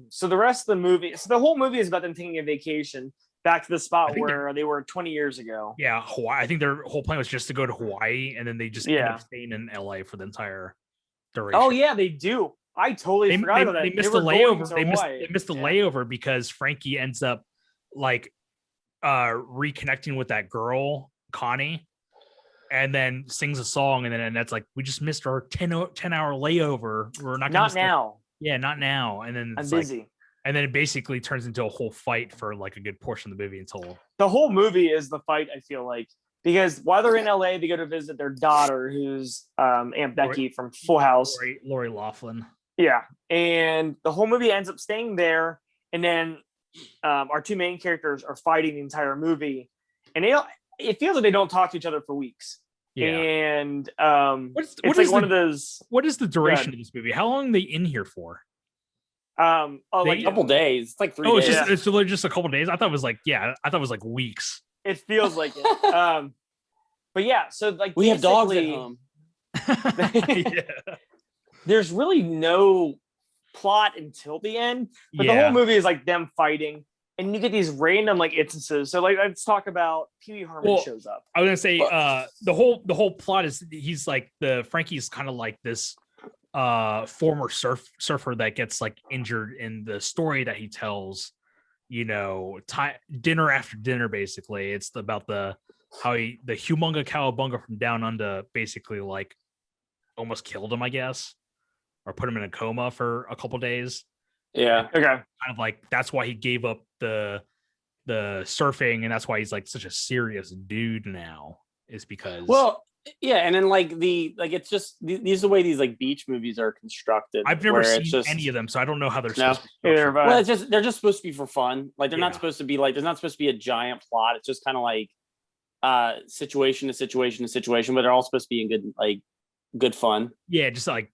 C: so the rest of the movie, the whole movie is about them taking a vacation back to the spot where they were 20 years ago. Yeah,
E: Hawaii. I think their whole plan was just to go to Hawaii, and then they just ended up staying in LA for the entire duration.
C: Oh yeah, they do. I totally forgot about that.
E: They missed the layover. They missed the layover because Frankie ends up like reconnecting with that girl Connie, and then sings a song, and then that's like, we just missed our 10-hour layover. We're not
C: now.
E: Not now. And then
C: I'm busy.
E: And then it basically turns into a whole fight for like a good portion of the movie until
C: the whole movie is the fight. I feel like, because while they're in LA, they go to visit their daughter, who's Aunt Becky from Full House,
E: Lori Loughlin.
C: Yeah, and the whole movie ends up staying there, and then our two main characters are fighting the entire movie, and it feels like they don't talk to each other for weeks. And
E: it's
C: like one of those.
E: What is the duration of this movie? How long are they in here for?
D: Like a couple days. It's like 3 days.
E: It's literally just a couple days. I thought it was like weeks.
C: It feels like it. But yeah, so like
D: we have dogs at home.
C: There's really no plot until the end, but the whole movie is like them fighting, and you get these random like instances. So like, let's talk about Pee Wee Herman shows up.
E: I was gonna say the whole plot is he's like Frankie's kind of like this former surfer that gets like injured in the story that he tells, dinner after dinner. Basically, it's about the humunga cowabunga from down under basically like almost killed him, I guess, or put him in a coma for a couple days.
D: Yeah.
C: Okay.
E: Kind of like that's why he gave up the surfing, and that's why he's like such a serious dude now, is because
D: and then it's just these are the way these like beach movies are constructed.
E: I've never seen any of them, so I don't know how they're supposed to be.
D: Well, they're just supposed to be for fun. Like they're not supposed to be like there's not supposed to be a giant plot. It's just kind of like situation to situation to situation, but they're all supposed to be in good fun.
E: Yeah, just like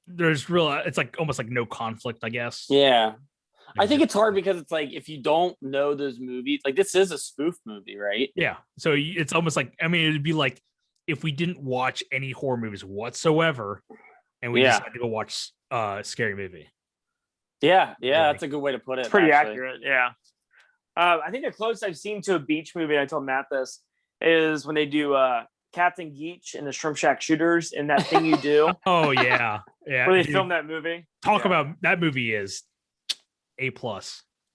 E: there's it's like almost like no conflict, I guess.
D: Yeah. I think it's hard because it's like if you don't know those movies, like this is a spoof movie, right?
E: Yeah. So it's almost like, I mean, it'd be like if we didn't watch any horror movies whatsoever and we just had to go watch a scary movie.
D: Yeah, that's a good way to put it.
C: It's pretty accurate, yeah. I think the closest I've seen to a beach movie, I told Matt this, is when they do Captain Geach and the Shrimp Shack Shooters and That Thing You Do.
E: Oh, yeah. Yeah.
C: Where they filmed that movie.
E: Talk about that movie is A+.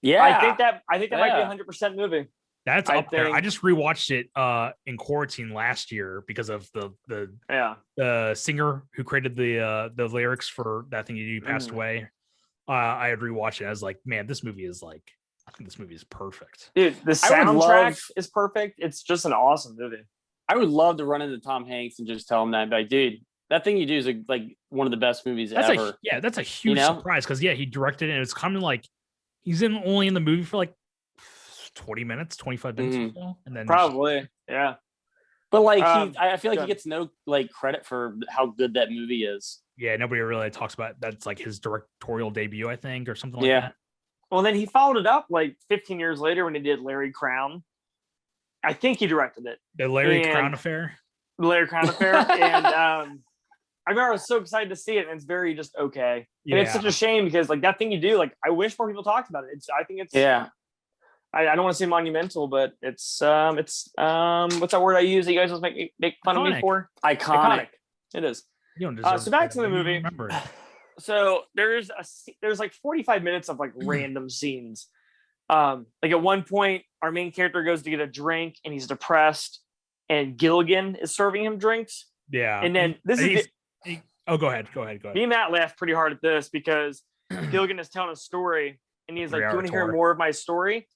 C: Yeah. I think that might be a 100% movie.
E: That's up there. I just rewatched it in quarantine last year because of the singer who created the lyrics for That Thing You Do passed away. I had rewatched it. I was like, man, this movie is like, I think this movie is perfect.
C: Dude, the soundtrack is perfect. It's just an awesome movie.
D: I would love to run into Tom Hanks and just tell him that, like, dude, That Thing You Do is like one of the best movies ever.
E: That's a huge surprise because he directed it, and it's kind of like he's only in the movie for like 20 minutes, 25 minutes or so, and then
C: probably yeah.
D: But like I feel like he gets no like credit for how good that movie is.
E: Yeah, nobody really talks about that's like his directorial debut, I think, or something like that.
C: Well, then he followed it up like 15 years later when he did Larry Crown. I think he directed it.
E: The Larry Crown Affair.
C: The Larry Crown Affair. And I remember I was so excited to see it, and it's very just okay. Yeah. And it's such a shame because like That Thing You Do, like I wish more people talked about it. I think it's I don't want to say monumental, but it's what's that word I use that you guys always make fun of me for? Iconic. It is.
E: You don't deserve
C: so back to the movie.
E: Remember it.
C: So there's like 45 minutes of like random scenes. Like at one point, our main character goes to get a drink and he's depressed, and Gilligan is serving him drinks.
E: Yeah.
C: And then
E: go ahead.
C: Me and Matt laughed pretty hard at this because Gilligan is telling a story and he's like, "Do you want to hear more of my story?"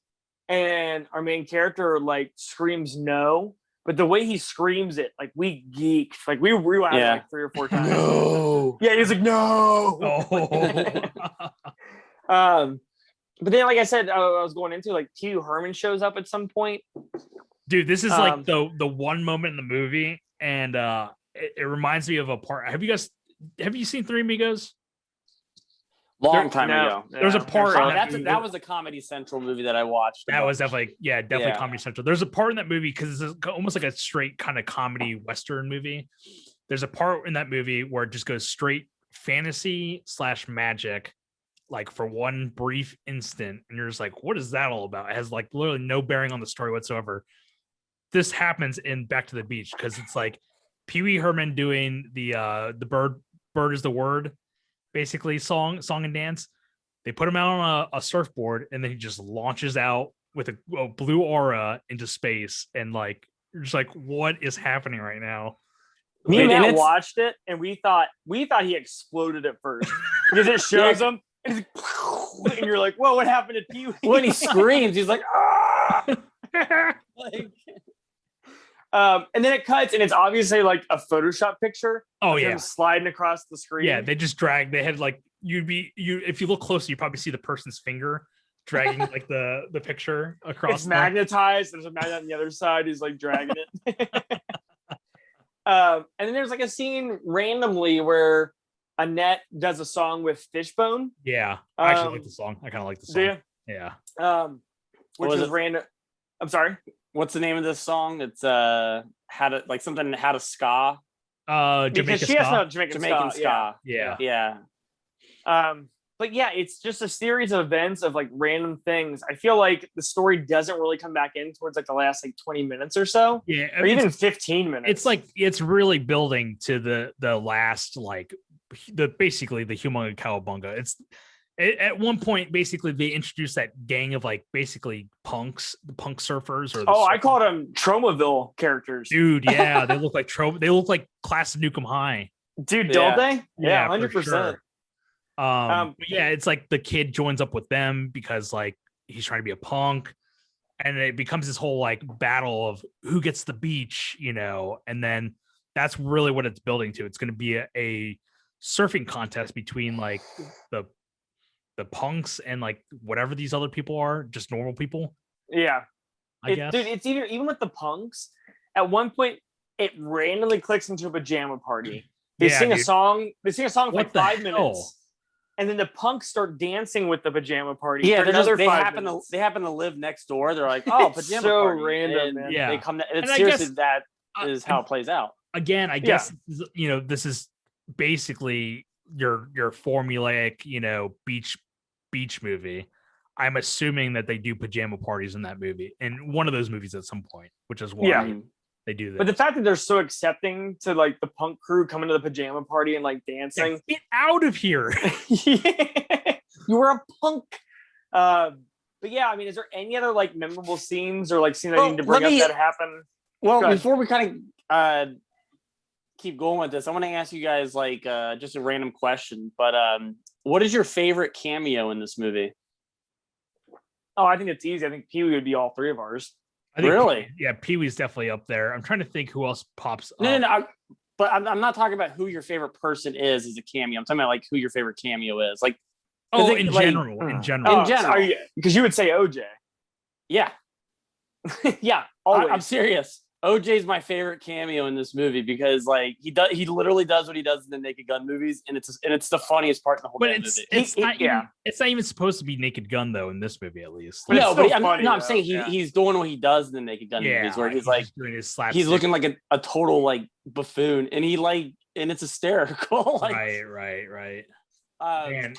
C: And our main character like screams no. But the way he screams it, like we geeked, like we rewound it like 3 or 4 times.
E: No.
C: Yeah, he's like, no. But then, like I said, I was going into like Pee Wee Herman shows up at some point.
E: Dude, this is like the one moment in the movie, and it reminds me of a part. Have you seen Three Amigos?
D: Long time ago.
E: There's a part
D: that was a Comedy Central movie that I watched.
E: That was definitely Comedy Central. There's a part in that movie because it's almost like a straight kind of comedy Western movie. There's a part in that movie where it just goes straight fantasy / magic, like for one brief instant, and you're just like, what is that all about? It has like literally no bearing on the story whatsoever. This happens in Back to the Beach because it's like Pee Wee Herman doing the bird is the word, basically song and dance. They put him out on a surfboard, and then he just launches out with a blue aura into space, and like you're just like, what is happening right now?
C: Me and Matt watched it, and we thought he exploded at first because it shows him, and you're like, whoa, what happened to Pee Wee?
D: When he screams, he's like, ah!
C: And then it cuts, and it's obviously like a Photoshop picture.
E: Oh yeah,
C: him sliding across the screen.
E: Yeah, they just drag. They had like if you look closer, you probably see the person's finger dragging like the picture across.
C: It's magnetized. There's a magnet on the other side. He's like dragging it. And then there's like a scene randomly where Annette does a song with Fishbone.
E: Yeah, I actually like the song. I kind of like the song. Yeah.
C: Which is random. I'm sorry.
D: What's the name of this song? It's how to ska.
E: Jamaican
C: she has no Jamaican ska.
D: Yeah.
C: But yeah, it's just a series of events of like random things. I feel like the story doesn't really come back in towards like the last like 20 minutes or so.
E: Yeah,
C: or even 15 minutes.
E: It's like it's really building to the last like basically the Humunga Cowabunga. It's at one point basically they introduced that gang of like basically punks, the punk surfers.
C: I called them Tromaville characters.
E: Dude, yeah, they look like They look like Class of Nukem High.
C: Dude, don't they?
E: Yeah,
C: 100%.
E: Sure. But yeah, it's like the kid joins up with them because like he's trying to be a punk, and it becomes this whole like battle of who gets the beach, and then that's really what it's building to. It's going to be a surfing contest between like the punks and like whatever these other people are, just normal people.
C: Yeah,
E: I guess.
C: Dude, it's even with the punks. At one point, it randomly clicks into a pajama party. They sing a song. They sing a song for like 5 minutes. And then the punks start dancing with the pajama party.
D: Yeah, they happen to live next door. They're like, oh, pajama
C: so
D: party.
C: Random, man.
D: Yeah, they come. It's seriously that is how it plays out.
E: Again, I guess this is basically your formulaic beach movie. I'm assuming that they do pajama parties in that movie, in one of those movies at some point, which is why they do that.
C: But the fact that they're so accepting to like the punk crew coming to the pajama party and like dancing.
E: Get out of here.
C: You were a punk. But yeah, I mean, is there any other like memorable scenes or like scenes I need to bring up that happen?
D: Well, before we kind of keep going with this, I want to ask you guys like just a random question. But what is your favorite cameo in this movie?
C: Oh, I think it's easy. I think Pee-wee would be all three of ours.
D: Really?
E: Pee-wee's definitely up there. I'm trying to think who else pops up.
D: No. But I'm not talking about who your favorite person is as a cameo. I'm talking about like who your favorite cameo is. Like,
E: in general.
C: Because you would say OJ.
D: Yeah.
C: Yeah.
D: I'm serious. OJ's my favorite cameo in this movie because like he literally does what he does in the Naked Gun movies, and it's the funniest part in the whole movie.
E: It's not even supposed to be Naked Gun though in this movie at least.
D: I'm saying he's doing what he does in the Naked Gun movies where he's like doing his slapstick. He's looking like a total like buffoon, and and it's hysterical. Like,
E: right. Man,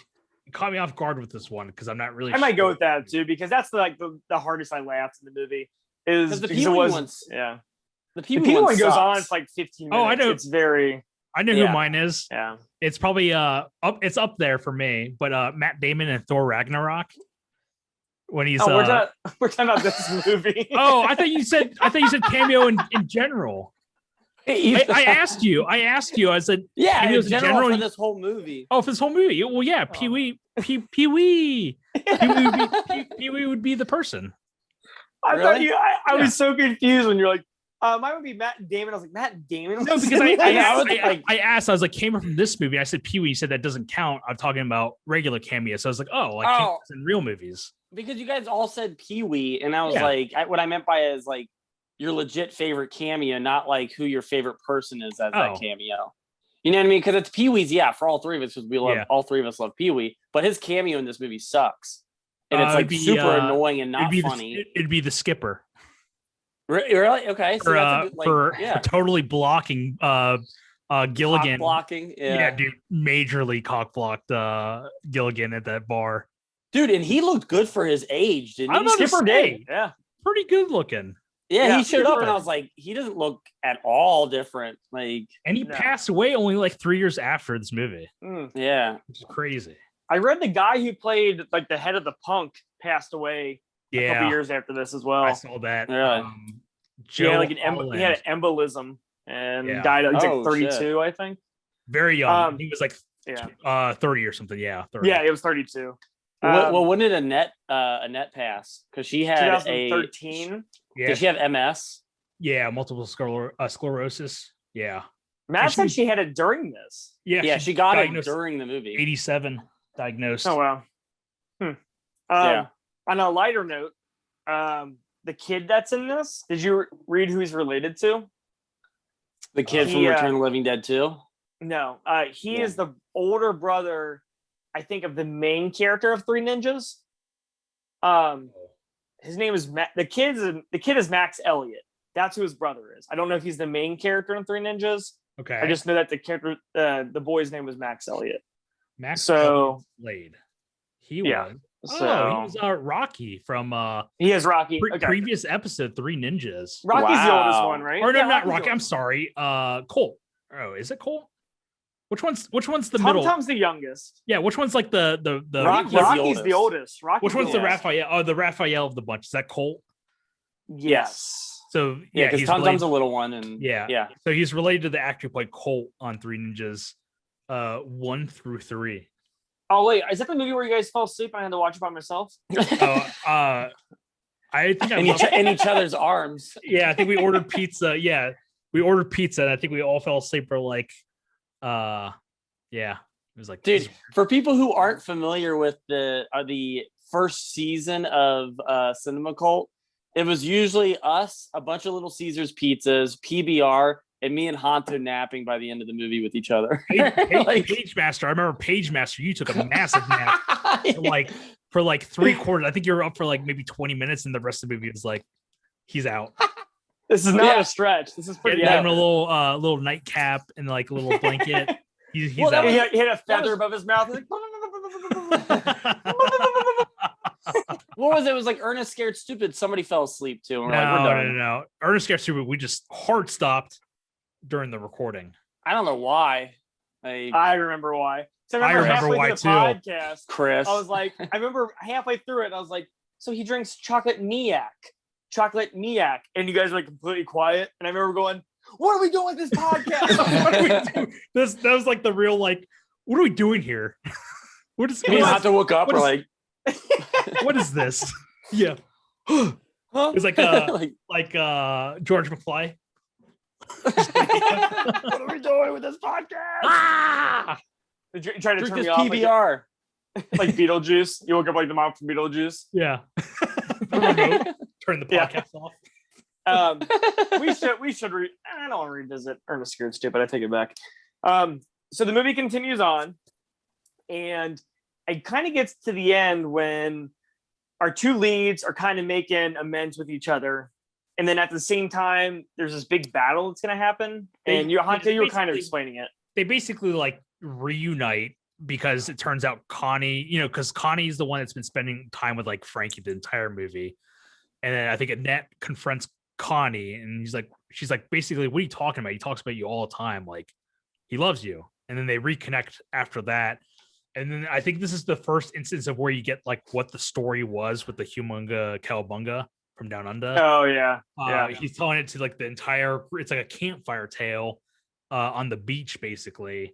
E: you caught me off guard with this one because I'm not really.
C: I might go with that too because that's the hardest I laughed in the movie. Is
D: the Pee-wee ones?
C: Yeah.
D: The Pee-wee one
C: goes on for like 15 minutes.
E: Oh, I know.
C: It's very.
E: I know who mine is.
C: Yeah.
E: It's probably it's up there for me. But Matt Damon and Thor Ragnarok. When he's
C: we're talking about this movie.
E: I thought you said cameo in general. I asked you. I said
D: in general for this whole movie.
E: Oh, for this whole movie. Well, yeah, Pee-wee would be the person.
C: I was so confused when you're like, mine would be Matt Damon. I was like, Matt Damon?
E: No, because I asked, I was like, came from this movie. I said Pee-wee. You said that doesn't count. I'm talking about regular cameos. So I was like, cameos in real movies.
D: Because you guys all said Pee-wee, and I was like, what I meant by it is like your legit favorite cameo, not like who your favorite person is as that cameo. You know what I mean? Because it's Pee-wee's, for all three of us, because we love all three of us love Pee-wee, but his cameo in this movie sucks. And it's like super annoying and not funny.
E: It'd be the skipper.
D: Really? Okay. So that's
E: for totally blocking Gilligan.
D: Cock blocking.
E: Yeah, dude, majorly cock blocked Gilligan at that bar.
D: Dude, and he looked good for his age, didn't he?
C: Skipper did. Yeah.
E: Pretty good looking.
D: Yeah, he showed up and I was like, he doesn't look at all different. Like,
E: and he passed away only like 3 years after this movie.
D: Yeah.
E: Which is crazy.
C: I read the guy who played like the head of the punk passed away a couple years after this as well.
E: I saw that.
C: He had he had an embolism and died at like 32, shit. I think.
E: Very young. He was like 30 or something. Yeah, 30.
C: Yeah, he was 32.
D: Well, when did Annette pass? Because she had
C: 2013.
D: Did she have MS?
E: Yeah, multiple sclerosis. Yeah.
C: Matt said she had it during this.
D: Yeah, she got it during the movie.
E: 87 diagnosed.
C: Oh wow. On a lighter note, the kid that's in this, did you read who he's related to?
D: The kid from Return of the Living Dead too?
C: No. He is the older brother, I think, of the main character of Three Ninjas. His name is the kid is Max Elliott. That's who his brother is. I don't know if he's the main character in Three Ninjas.
E: Okay.
C: I just know that the character, the boy's name was Max Elliott.
E: Slade. He was.
C: So
E: he was Rocky from
C: he is Rocky.
E: Previous episode, Three Ninjas.
C: Rocky's the oldest one, right?
E: Or no, not Rocky. I'm sorry. Colt. Oh, is it Colt? Which one's the middle?
C: Tom's the youngest.
E: Yeah, which one's like the
C: Rocky's the oldest.
E: Which one's the Raphael? Oh, the Raphael of the bunch. Is that Colt?
C: Yes.
E: So
D: because Tom's a little one, and
E: yeah. So he's related to the actor who played Colt on Three Ninjas, 1 through 3.
C: Oh wait, is that the movie where you guys fell asleep and I had to watch it by myself?
E: I think
D: in each other's arms.
E: Yeah, I think we ordered pizza. Yeah, we ordered pizza, and I think we all fell asleep for like, yeah. It was like,
D: dude. For people who aren't familiar with the first season of Cinema Cult, it was usually us, a bunch of Little Caesars pizzas, PBR, and me and Honto napping by the end of the movie with each other.
E: Page Master. I remember Page Master. You took a massive nap for like 3/4. I think you were up for like maybe 20 minutes, and the rest of the movie was like, he's out.
C: This is not a stretch. This is pretty.
E: Having a little nightcap and like a little blanket. He's out.
C: He had a feather above his mouth. Like,
D: what was it? It was like Ernest Scared Stupid. Somebody fell asleep too. And we're done.
E: No. Ernest Scared Stupid. We just hard stopped during the recording.
D: I don't know why.
C: I remember why. So
E: I remember why too.
C: Podcast,
D: Chris.
C: I was like, I remember halfway through it, I was like, so he drinks chocolate miak, and you guys were like completely quiet. And I remember going, "What are we doing with this podcast? What are we doing?"
E: That was like the real like, what are we doing here? What is?
D: We have to look up. Or like,
E: what is this? Yeah. It's like George McFly.
D: What are we doing with this podcast?
C: You're trying to turn me
D: off
C: PBR. Like Beetlejuice. You woke up like the mom from Beetlejuice.
E: Yeah. Turn the podcast off.
C: We should I don't want to revisit Ernest Scared Stupid. I take it back. So the movie continues on, and it kind of gets to the end when our two leads are kind of making amends with each other. And then at the same time, there's this big battle that's going to happen. And you were kind of explaining it.
E: They basically like reunite because it turns out Connie, because Connie's the one that's been spending time with like Frankie the entire movie. And then I think Annette confronts Connie, and she's like, basically, what are you talking about? He talks about you all the time. Like, he loves you. And then they reconnect after that. And then I think this is the first instance of where you get like what the story was with the Humunga Cowabunga from Down Under.
C: Oh yeah.
E: He's telling it to like it's like a campfire tale on the beach basically.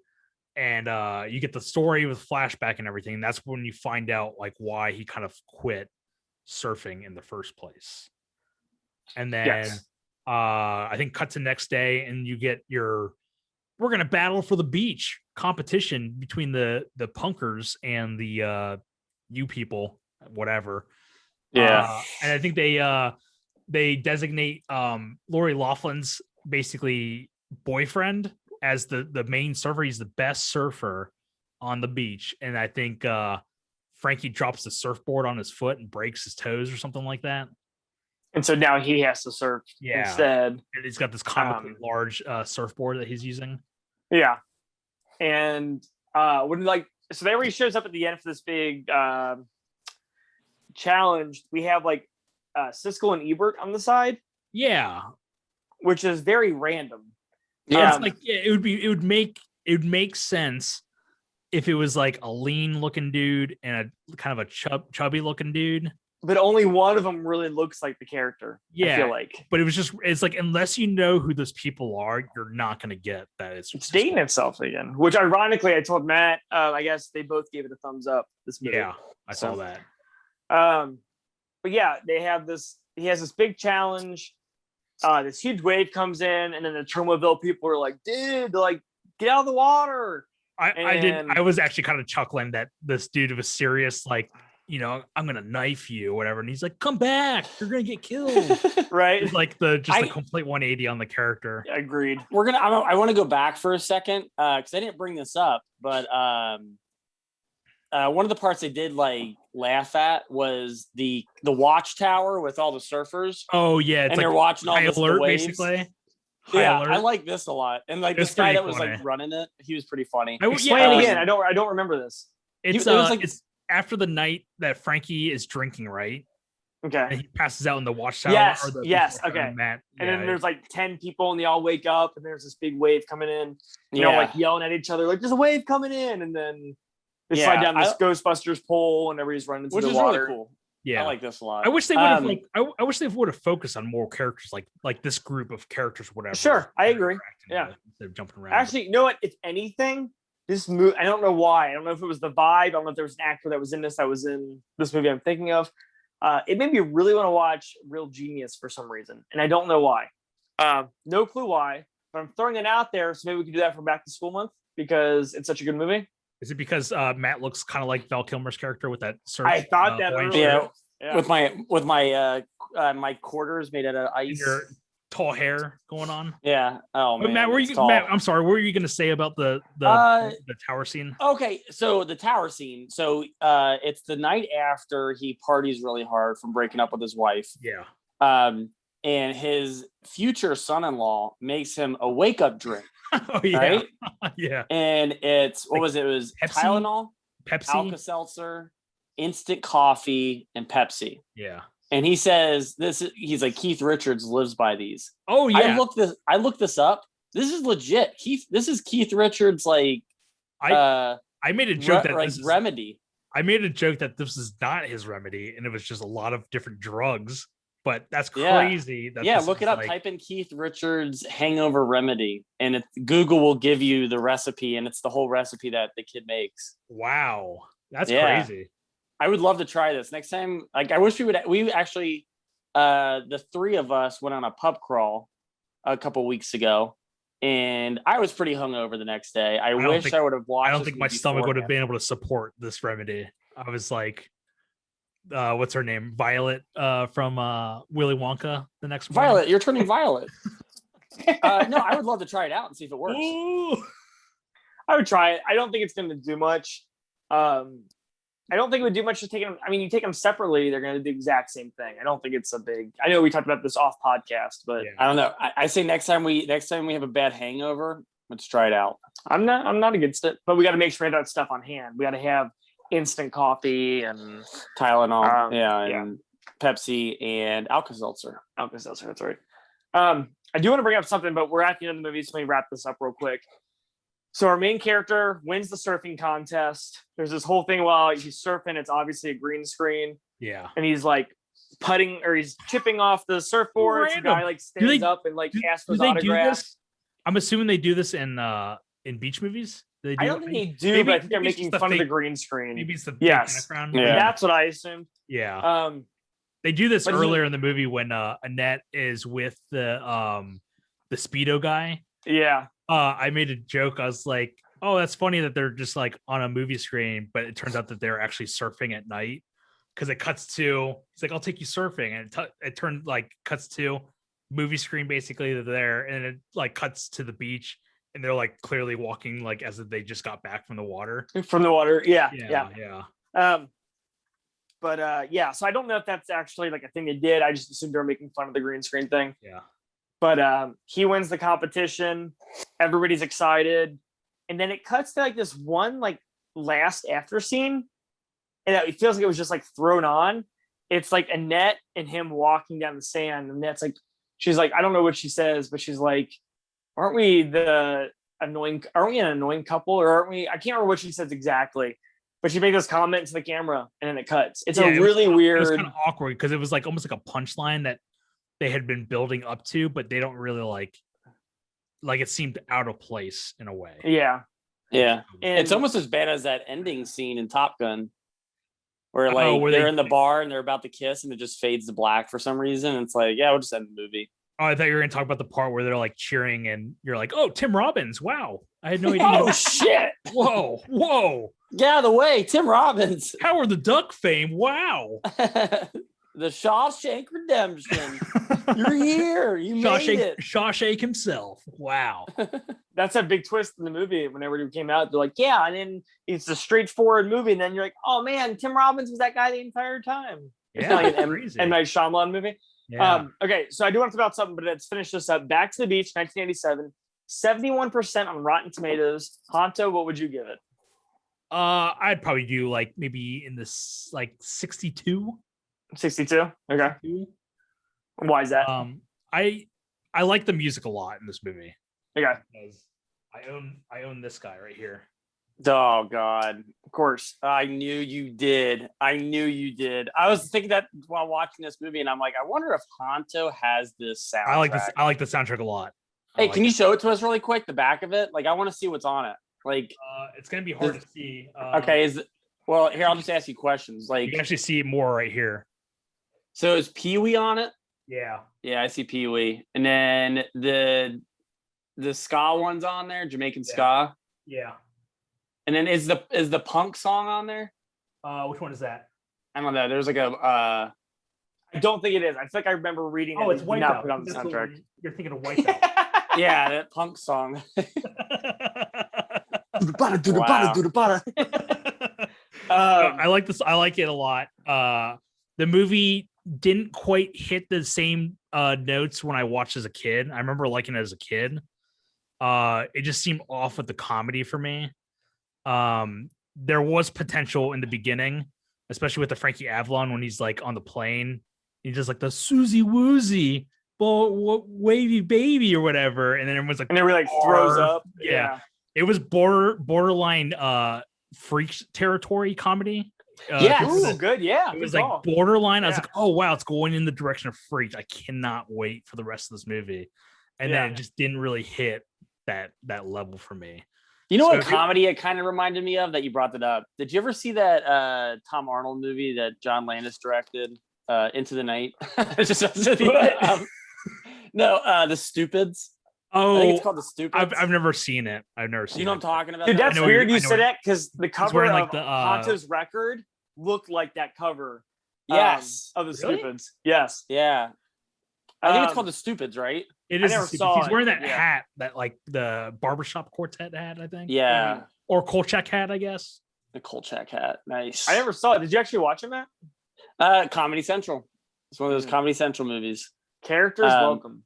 E: And you get the story with flashback and everything. That's when you find out like why he kind of quit surfing in the first place. And then I think cut to next day, and you get we're gonna battle for the beach competition between the punkers and the you people, whatever.
C: Yeah.
E: And I think they designate Lori Loughlin's basically boyfriend as the main surfer. He's the best surfer on the beach. And I think Frankie drops the surfboard on his foot and breaks his toes or something like that.
C: And so now he has to surf instead.
E: And he's got this comically large surfboard that he's using.
C: Yeah. And so everybody shows up at the end for this big challenge. We have like Siskel and Ebert on the side.
E: Yeah.
C: Which is very random.
E: Yeah. It would make sense if it was like a lean looking dude and a kind of a chubby looking dude.
C: But only one of them really looks like the character.
E: Yeah,
C: I feel like.
E: But it's like, unless you know who those people are, you're not going to get that. It's
C: dating itself again, which ironically, I told Matt, I guess they both gave it a thumbs up this movie.
E: Yeah, I saw that.
C: But yeah, he has this big challenge. This huge wave comes in, and then the Tromaville people are like, dude, they're like, get out of the water.
E: I was actually kind of chuckling that this dude was serious, like, I'm gonna knife you or whatever, and he's like, come back, you're gonna get killed.
C: Right.
E: It's like the complete 180 on the character.
C: Agreed.
D: I want to go back for a second because I didn't bring this up, but one of the parts I did like laugh at was the watchtower with all the surfers.
E: Oh yeah,
D: and they're watching all this
E: alert,
D: the waves.
E: Basically.
D: Yeah, I like this a lot, and like this guy that was like running it, he was pretty funny.
C: Explain again. I don't remember this.
E: It's after the night that Frankie is drinking, right?
C: Okay.
E: And he passes out in the watchtower.
C: Yes. Okay. And then there's like 10 people, and they all wake up, and there's this big wave coming in. You know, like yelling at each other, like there's a wave coming in, and then they slide down this Ghostbusters pole, and everybody's running into the water.
D: Really cool.
E: Yeah,
D: I like this a lot.
E: I wish they would have I wish they would have focused on more characters, like this group of characters, whatever.
C: Sure, I agree. Yeah,
E: instead of jumping around.
C: Actually, you know what? If anything, this movie, I don't know why. I don't know if it was the vibe. I don't know if there was an actor that was in this movie I'm thinking of. It made me really want to watch Real Genius for some reason, and I don't know why. No clue why, but I'm throwing it out there, so maybe we can do that for Back to School Month because it's such a good movie.
E: Is it because Matt looks kind of like Val Kilmer's character with that surf?
C: I thought that earlier.
D: Yeah. With my my quarters made out of ice.
E: And your tall hair going on.
D: Yeah. Oh man.
E: Matt, I'm sorry. What were you going to say about the tower scene?
D: Okay, so the tower scene. So it's the night after he parties really hard from breaking up with his wife.
E: Yeah.
D: And his future son-in-law makes him a wake-up drink.
E: Oh yeah.
D: Right?
E: Yeah.
D: And it's it was
E: Pepsi?
D: Tylenol,
E: Pepsi,
D: Alka-Seltzer, instant coffee, and Pepsi.
E: Yeah.
D: And he says he's like, Keith Richards lives by these.
E: Oh yeah.
D: I looked this up. This is legit. This is Keith Richards I
E: made a joke
D: remedy.
E: I made a joke that this is not his remedy, and it was just a lot of different drugs. But that's crazy.
D: Look it up. Type in Keith Richards hangover remedy, and Google will give you the recipe, and it's the whole recipe that the kid makes.
E: Wow, that's crazy.
D: I would love to try this next time. Like, I wish we actually, the three of us went on a pub crawl a couple weeks ago, and I was pretty hungover the next day. I wish I would have watched.
E: I don't think my stomach would have been able to support this remedy. I was like, what's her name? Violet from Willy Wonka. The next morning.
D: Violet, you're turning violet. No, I would love to try it out and see if it works.
C: Ooh. I would try it. I don't think it's going to do much. I don't think it would do much to take them. I mean, you take them separately, they're going to do the exact same thing. I don't think it's a big. I know we talked about this off podcast, but
D: I don't know. I say next time we have a bad hangover, let's try it out.
C: I'm not against it, but we got to make sure we have that stuff on hand. We got to have instant coffee and
D: Tylenol, and Pepsi and Alka-Seltzer.
C: Alka-Seltzer, that's right. I do want to bring up something, but we're at the end of the movie, so let me wrap this up real quick. So our main character wins the surfing contest. There's this whole thing while he's surfing. It's obviously a green screen.
E: Yeah.
C: And he's like putting, or he's chipping off the surfboard. The guy like stands up and like asks for his autograph.
E: I'm assuming they do this in beach movies.
C: I don't think they do, but I think they're making fun of the green screen.
E: Maybe it's the
C: background. Yeah. That's what I assumed.
E: Yeah. They do this earlier in the movie when Annette is with the Speedo guy.
C: Yeah.
E: I made a joke. I was like, "Oh, that's funny that they're just like on a movie screen," but it turns out that they're actually surfing at night because it cuts to. He's like, "I'll take you surfing," and it cuts to movie screen basically. They're there, and it like cuts to the beach, and they're like clearly walking like as if they just got back from the water.
C: From the water, yeah. So I don't know if that's actually like a thing they did. I just assumed they were making fun of the green screen thing.
E: Yeah.
C: But he wins the competition. Everybody's excited. And then it cuts to like this one like last after scene. And it feels like it was just like thrown on. It's like Annette and him walking down the sand. And Annette's like, she's like, I don't know what she says, but she's like, aren't we an annoying couple? Or aren't we? I can't remember what she says exactly. But she made this comment to the camera and then it cuts. It's weird. It was
E: kind of awkward because it was like almost like a punchline that they had been building up to, but they don't really like it seemed out of place in a way.
C: Yeah.
D: And it's almost as bad as that ending scene in Top Gun where they're in the bar and they're about to kiss and it just fades to black for some reason. It's like, yeah, we'll just end the movie.
E: Oh, I thought you were going to talk about the part where they're like cheering and you're like, oh, Tim Robbins. Wow. I had no idea.
D: Oh, shit.
E: Whoa.
D: Get out of the way. Tim Robbins.
E: Howard the Duck fame. Wow.
D: The Shawshank Redemption. You're here. You made it.
E: Shawshank himself. Wow.
C: That's a big twist in the movie. Whenever it came out, they're like, yeah, and then it's a straightforward movie, and then you're like, oh man, Tim Robbins was that guy the entire time. It's
E: Yeah,
C: like an
E: crazy.
C: M. Night Shyamalan movie.
E: Yeah.
C: Okay, so I do want to talk about something, but let's finish this up. Back to the Beach, 1987, 71% on Rotten Tomatoes. Honto, what would you give it?
E: I'd probably do like maybe in this like 62.
C: 62. Okay. Why is that?
E: I like the music a lot in this movie.
C: Okay.
E: Because I own this guy right here.
D: Oh God! Of course, I knew you did. I was thinking that while watching this movie, and I'm like, I wonder if Honto has this soundtrack.
E: I like the soundtrack a lot.
D: Hey, can you show it to us really quick? The back of it, like, I want to see what's on it. Like,
E: it's gonna be hard to see.
D: Okay, well, here, I'll just ask you questions. Like,
E: you can actually see it more right here.
D: So is Pee Wee on it?
E: Yeah.
D: Yeah, I see Pee Wee, and then the ska one's on there, Jamaican ska.
E: Yeah.
D: And then is the punk song on there?
E: Which one is that?
D: I don't know. There's like a.
C: I don't think it is. I feel like I remember reading.
E: Oh, it's
C: White Out. Put on the
E: That's
C: soundtrack.
E: You're thinking of White Out.
D: Yeah, that punk song.
E: I like this. I like it a lot. The movie didn't quite hit the same notes when I watched as a kid. I remember liking it as a kid. It just seemed off with the comedy for me. There was potential in the beginning, especially with the Frankie Avalon when he's like on the plane. He's just like the Susie Woozy, wavy baby or whatever, and then everyone's like,
C: and then we like throws up.
E: Yeah. It was borderline freak territory comedy.
C: Yeah, ooh, good. Yeah,
E: it was like borderline. I was like, oh wow, it's going in the direction of freaks. I cannot wait for the rest of this movie. And then it just didn't really hit that level for me.
D: You know what comedy it kind of reminded me of that you brought that up? Did you ever see that Tom Arnold movie that John Landis directed, Into the Night? No, The Stupids.
E: Oh,
D: I think it's called The Stupids.
E: I've never seen it. I've never seen it.
D: You know what I'm talking about?
C: Dude, that's weird you said that because the cover
E: like
C: of Honto's record looked like that cover.
D: Yes.
C: Of The Stupids. Yes.
D: Yeah. I think it's called The Stupids, right?
E: It is.
C: I never saw
E: He's wearing that
C: it.
E: hat that like the barbershop quartet hat, I think.
D: Yeah.
E: Or Kolchak hat, I guess.
D: The Kolchak hat. Nice.
C: I never saw it. Did you actually watch it, Matt?
D: Comedy Central. It's one of those Comedy Central movies.
C: Characters welcome.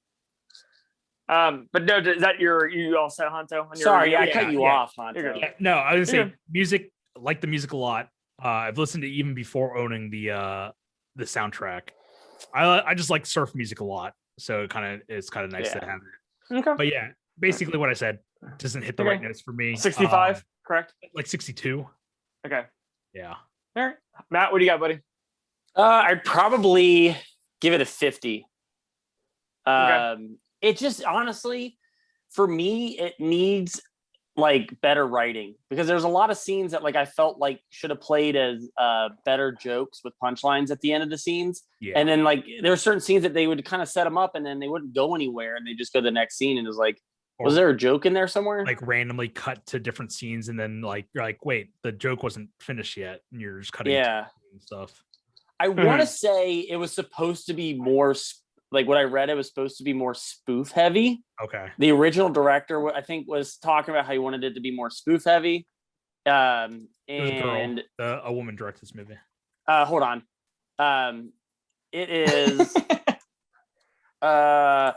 C: But no, is that you all set, Honto?
D: Sorry, I cut you off, Honto.
E: Yeah, no, I was gonna say music. I like the music a lot. I've listened to it even before owning the soundtrack. I just like surf music a lot, so it's kind of nice to have it.
C: Okay.
E: But yeah, basically what I said doesn't hit the right notes for me.
C: 65, correct?
E: Like 62.
C: Okay.
E: Yeah.
C: All right, Matt, what do you got, buddy?
D: I'd probably give it a 50.
C: Okay.
D: It just honestly, for me, it needs like better writing because there's a lot of scenes that like I felt like should have played as better jokes with punchlines at the end of the scenes.
E: Yeah.
D: And then like there are certain scenes that they would kind of set them up and then they wouldn't go anywhere and they just go to the next scene and it was like, was there a joke in there somewhere?
E: Like randomly cut to different scenes and then like you're like, wait, the joke wasn't finished yet, and you're just cutting and stuff.
D: I want to say it was supposed to be more. Like what I read, it was supposed to be more spoof heavy.
E: Okay.
D: The original director, I think, was talking about how he wanted it to be more spoof heavy. And
E: a woman directed this movie.
D: Hold on. It is.
C: Oh,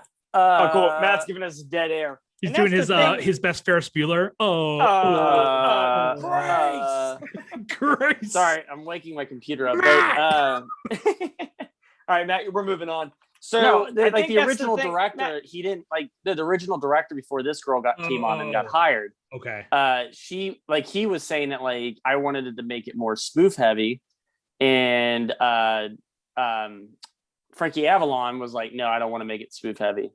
C: cool. Matt's giving us dead air.
E: He's doing his best Ferris Bueller.
C: Christ.
D: Sorry, I'm waking my computer up. But,
C: all right, Matt, we're moving on. So,
D: no, like the original director, Matt, he didn't like the original director before this girl came on and got hired.
E: Okay.
D: He was saying that like I wanted it to make it more spoof heavy, and Frankie Avalon was like, no, I don't want to make it spoof heavy.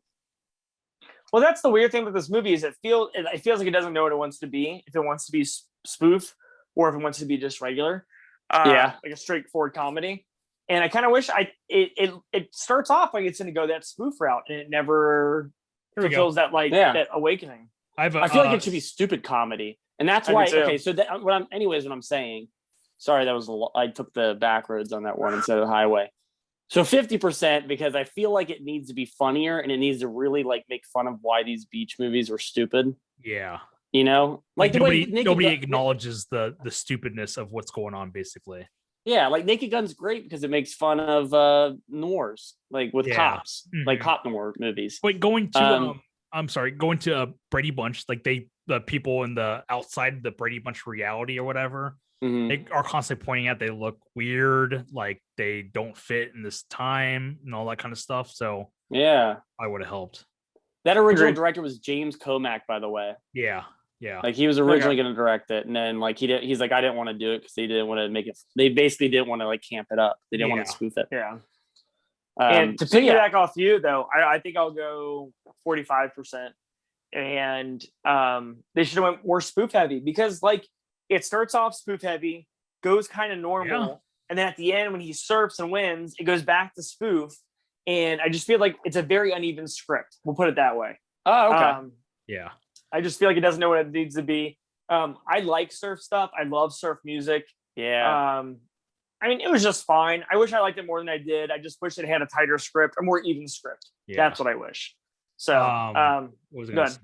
C: Well, that's the weird thing with this movie is it feels like it doesn't know what it wants to be. If it wants to be spoof or if it wants to be just regular, like a straightforward comedy. And I kind of wish it starts off like it's going to go that spoof route, and it never fulfills that that awakening.
D: I feel like it should be stupid comedy, and that's why. Okay, so what I'm saying. Sorry, I took the back roads on that one instead of the highway. So 50% because I feel like it needs to be funnier, and it needs to really like make fun of why these beach movies were stupid.
E: Yeah,
D: like
E: nobody acknowledges the stupidness of what's going on, basically.
D: Yeah, like Naked Gun's great because it makes fun of noirs, like with cops, like cop noir movies.
E: Wait, going to Brady Bunch, like the people in the outside the Brady Bunch reality or whatever, they are constantly pointing out they look weird, like they don't fit in this time and all that kind of stuff. So
D: yeah,
E: I would have helped.
D: That original director was James Comack, by the way.
E: Yeah.
D: Like he was originally going to direct it, and then like he's like, I didn't want to do it because they didn't want to make it. They basically didn't want to like camp it up. They didn't want to spoof it.
C: Yeah. And to piggyback off you though, I think I'll go 45%, and they should have went more spoof heavy because like it starts off spoof heavy, goes kind of normal, and then at the end when he surfs and wins, it goes back to spoof, and I just feel like it's a very uneven script. We'll put it that way.
D: Oh, okay.
E: Yeah.
C: I just feel like it doesn't know what it needs to be. I like surf stuff. I love surf music.
D: Yeah.
C: I mean, it was just fine. I wish I liked it more than I did. I just wish it had a tighter script, a more even script. Yeah. That's what I wish. So,
E: what was I gonna say?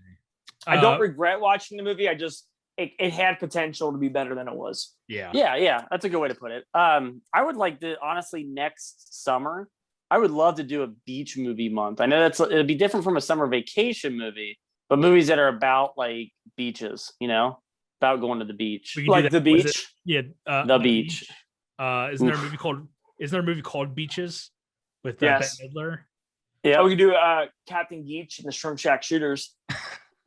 C: I don't regret watching the movie. I just it had potential to be better than it was.
D: Yeah. That's a good way to put it. I would like to honestly next summer. I would love to do a beach movie month. I know it'd be different from a summer vacation movie. But movies that are about like beaches, about going to the beach,
C: like the beach.
D: The beach.
E: Isn't there a movie called Beaches with Bette Midler?
C: Yeah, we could do Captain Geach and the Shrimp Shack Shooters.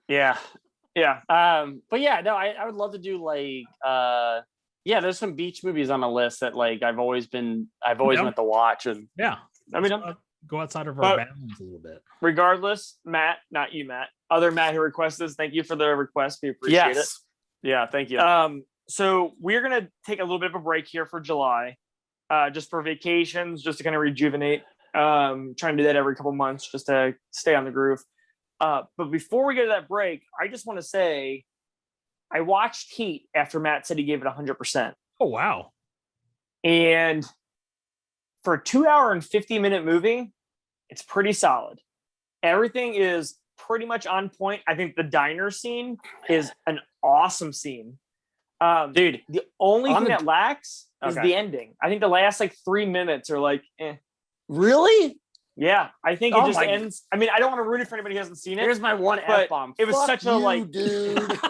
D: Yeah. But yeah, no, I would love to do like there's some beach movies on the list that like I've always wanted to watch, and
E: I mean, go outside of our bounds a little bit.
C: Regardless, Matt, not you, Matt. Other Matt who requested this, thank you for the request. We appreciate it.
D: Yeah, thank you.
C: So we're gonna take a little bit of a break here for July, just for vacations, just to kind of rejuvenate. Trying to do that every couple months just to stay on the groove. But before we get to that break, I just want to say I watched Heat after Matt said he gave it 100%.
E: Oh wow!
C: And for a 2-hour and 50-minute movie, it's pretty solid. Everything is pretty much on point. I think the diner scene is an awesome scene.
D: Dude,
C: the only thing that lacks is the ending. I think the last like 3 minutes are like, eh.
D: Really?
C: Yeah, I think it just ends. I mean, I don't want to ruin it for anybody who hasn't seen it.
D: Here's my one F-bomb.
C: It was such a
D: dude.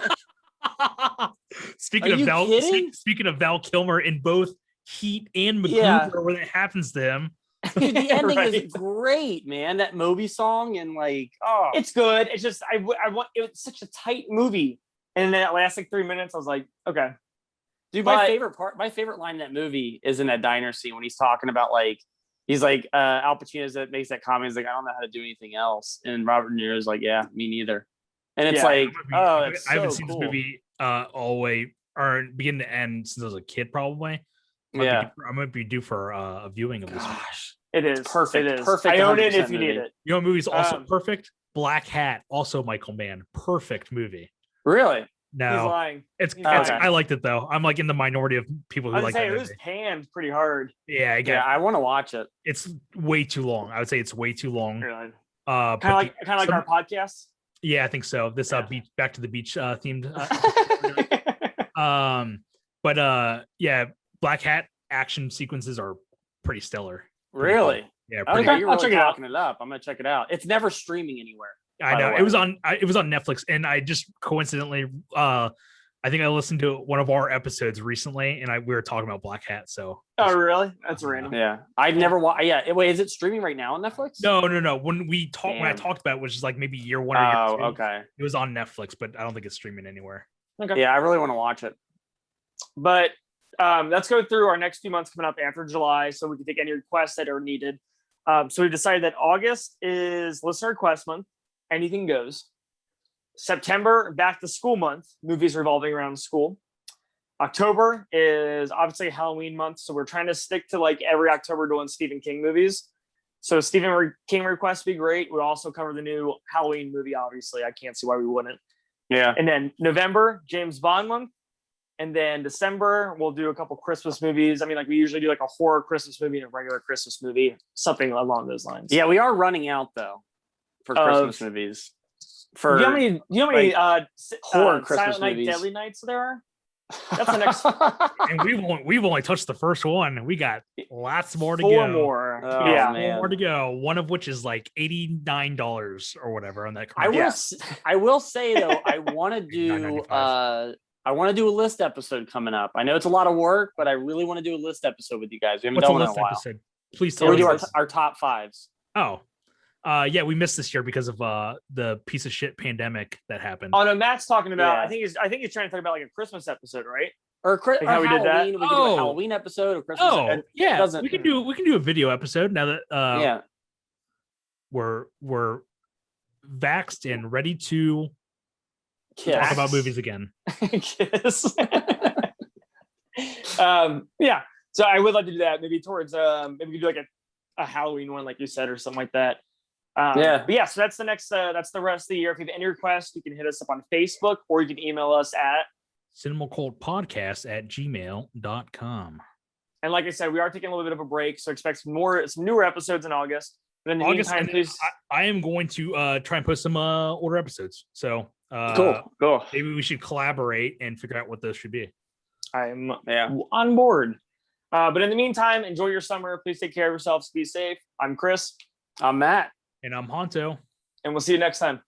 E: Speaking of Val Kilmer in both Heat and MacGruber, where that happens to him.
D: Dude, the ending is great, man. That Moby song and like,
C: it's good. It's just I want. It was such a tight movie, and then that last like 3 minutes, I was like, okay.
D: Dude, my favorite line in that movie is in that diner scene when he's talking about like, he's like, Al Pacino's that makes that comment. He's like, I don't know how to do anything else, and Robert De Niro's like, yeah, me neither. And it's like, I
E: haven't seen this movie all the way or beginning to end since I was a kid, probably. I might be due for a viewing of this.
D: Gosh,
C: it is perfect. It is
D: perfect.
C: I own it if you need it.
E: You know, movie's also perfect. Black Hat, also Michael Mann, perfect movie.
D: Really?
E: No,
C: he's lying.
E: It's I liked it though. I'm like in the minority of people who like it.
C: It was panned pretty hard.
E: Yeah,
D: I want to watch it.
E: It's way too long. I would say it's way too long.
C: Really? Kind of like our podcast.
E: Yeah, I think so. This beach, back to the beach themed. Black Hat action sequences are pretty stellar.
D: Really?
E: Cool. Yeah.
D: Okay, you're really talking it up. I'm gonna check it out. It's never streaming anywhere.
E: I know it was on Netflix, and I just coincidentally, I think I listened to one of our episodes recently, and we were talking about Black Hat. So.
C: Oh really? That's random.
D: Yeah, I'd never watched. Yeah, wait, is it streaming right now on Netflix?
E: No. When I talked about it, which is like maybe year 1 or year 2.
D: Okay.
E: It was on Netflix, but I don't think it's streaming anywhere.
C: Okay.
D: Yeah, I really want to watch it.
C: But let's go through our next few months coming up after July, so we can take any requests that are needed. So we've decided that August is listener request month. Anything goes. September, back to school month, movies revolving around school. October is obviously Halloween month, so we're trying to stick to like every October doing Stephen King movies. So Stephen King requests be great. We'll also cover the new Halloween movie. Obviously, I can't see why we wouldn't.
D: Yeah.
C: And then November, James Bond month. And then December, we'll do a couple Christmas movies. I mean, like we usually do like a horror Christmas movie and a regular Christmas movie, something along those lines.
D: Yeah, we are running out though for Christmas movies. For
C: do you know how many
D: horror Christmas
C: Silent Night,
D: movies.
C: Deadly Nights there are? That's the next.
E: And we've only touched the first one. We got lots more to
C: Four
E: go.
C: more.
D: Oh,
C: yeah,
D: man.
E: More to go. One of which is like $89 or whatever on that.
D: I will say though, I want to do a list episode coming up. I know it's a lot of work, but I really want to do a list episode with you guys. We haven't
E: What's
D: done
E: a
D: one in
E: list
D: a while.
E: episode? Please
D: So
E: tell
D: we do
E: us.
D: our top fives.
E: Oh. Yeah, we missed this year because of the piece of shit pandemic that happened.
C: Oh no, Matt's talking about.
D: Yeah.
C: I think he's trying to talk about like a Christmas episode, right?
D: Or
C: how we did that?
D: Halloween. We can do a Halloween episode or Christmas.
E: Oh, yeah. We can do a video episode now that we're vaxxed and ready to talk about movies again.
C: Kiss. Yeah. So I would like to do that. Maybe towards maybe we could do like a Halloween one, like you said, or something like that. But yeah, so that's the next that's the rest of the year. If you have any requests, you can hit us up on Facebook or you can email us at
B: CinemaCultPodcast@gmail.com.
C: And like I said, we are taking a little bit of a break, so expect some newer episodes in August. But in the meantime, please.
E: I am going to try and post some older episodes. So
D: cool.
E: Maybe we should collaborate and figure out what those should be.
C: I'm on board. But in the meantime, enjoy your summer. Please take care of yourselves. Be safe. I'm Chris.
D: I'm Matt.
E: And I'm Honto.
C: And we'll see you next time.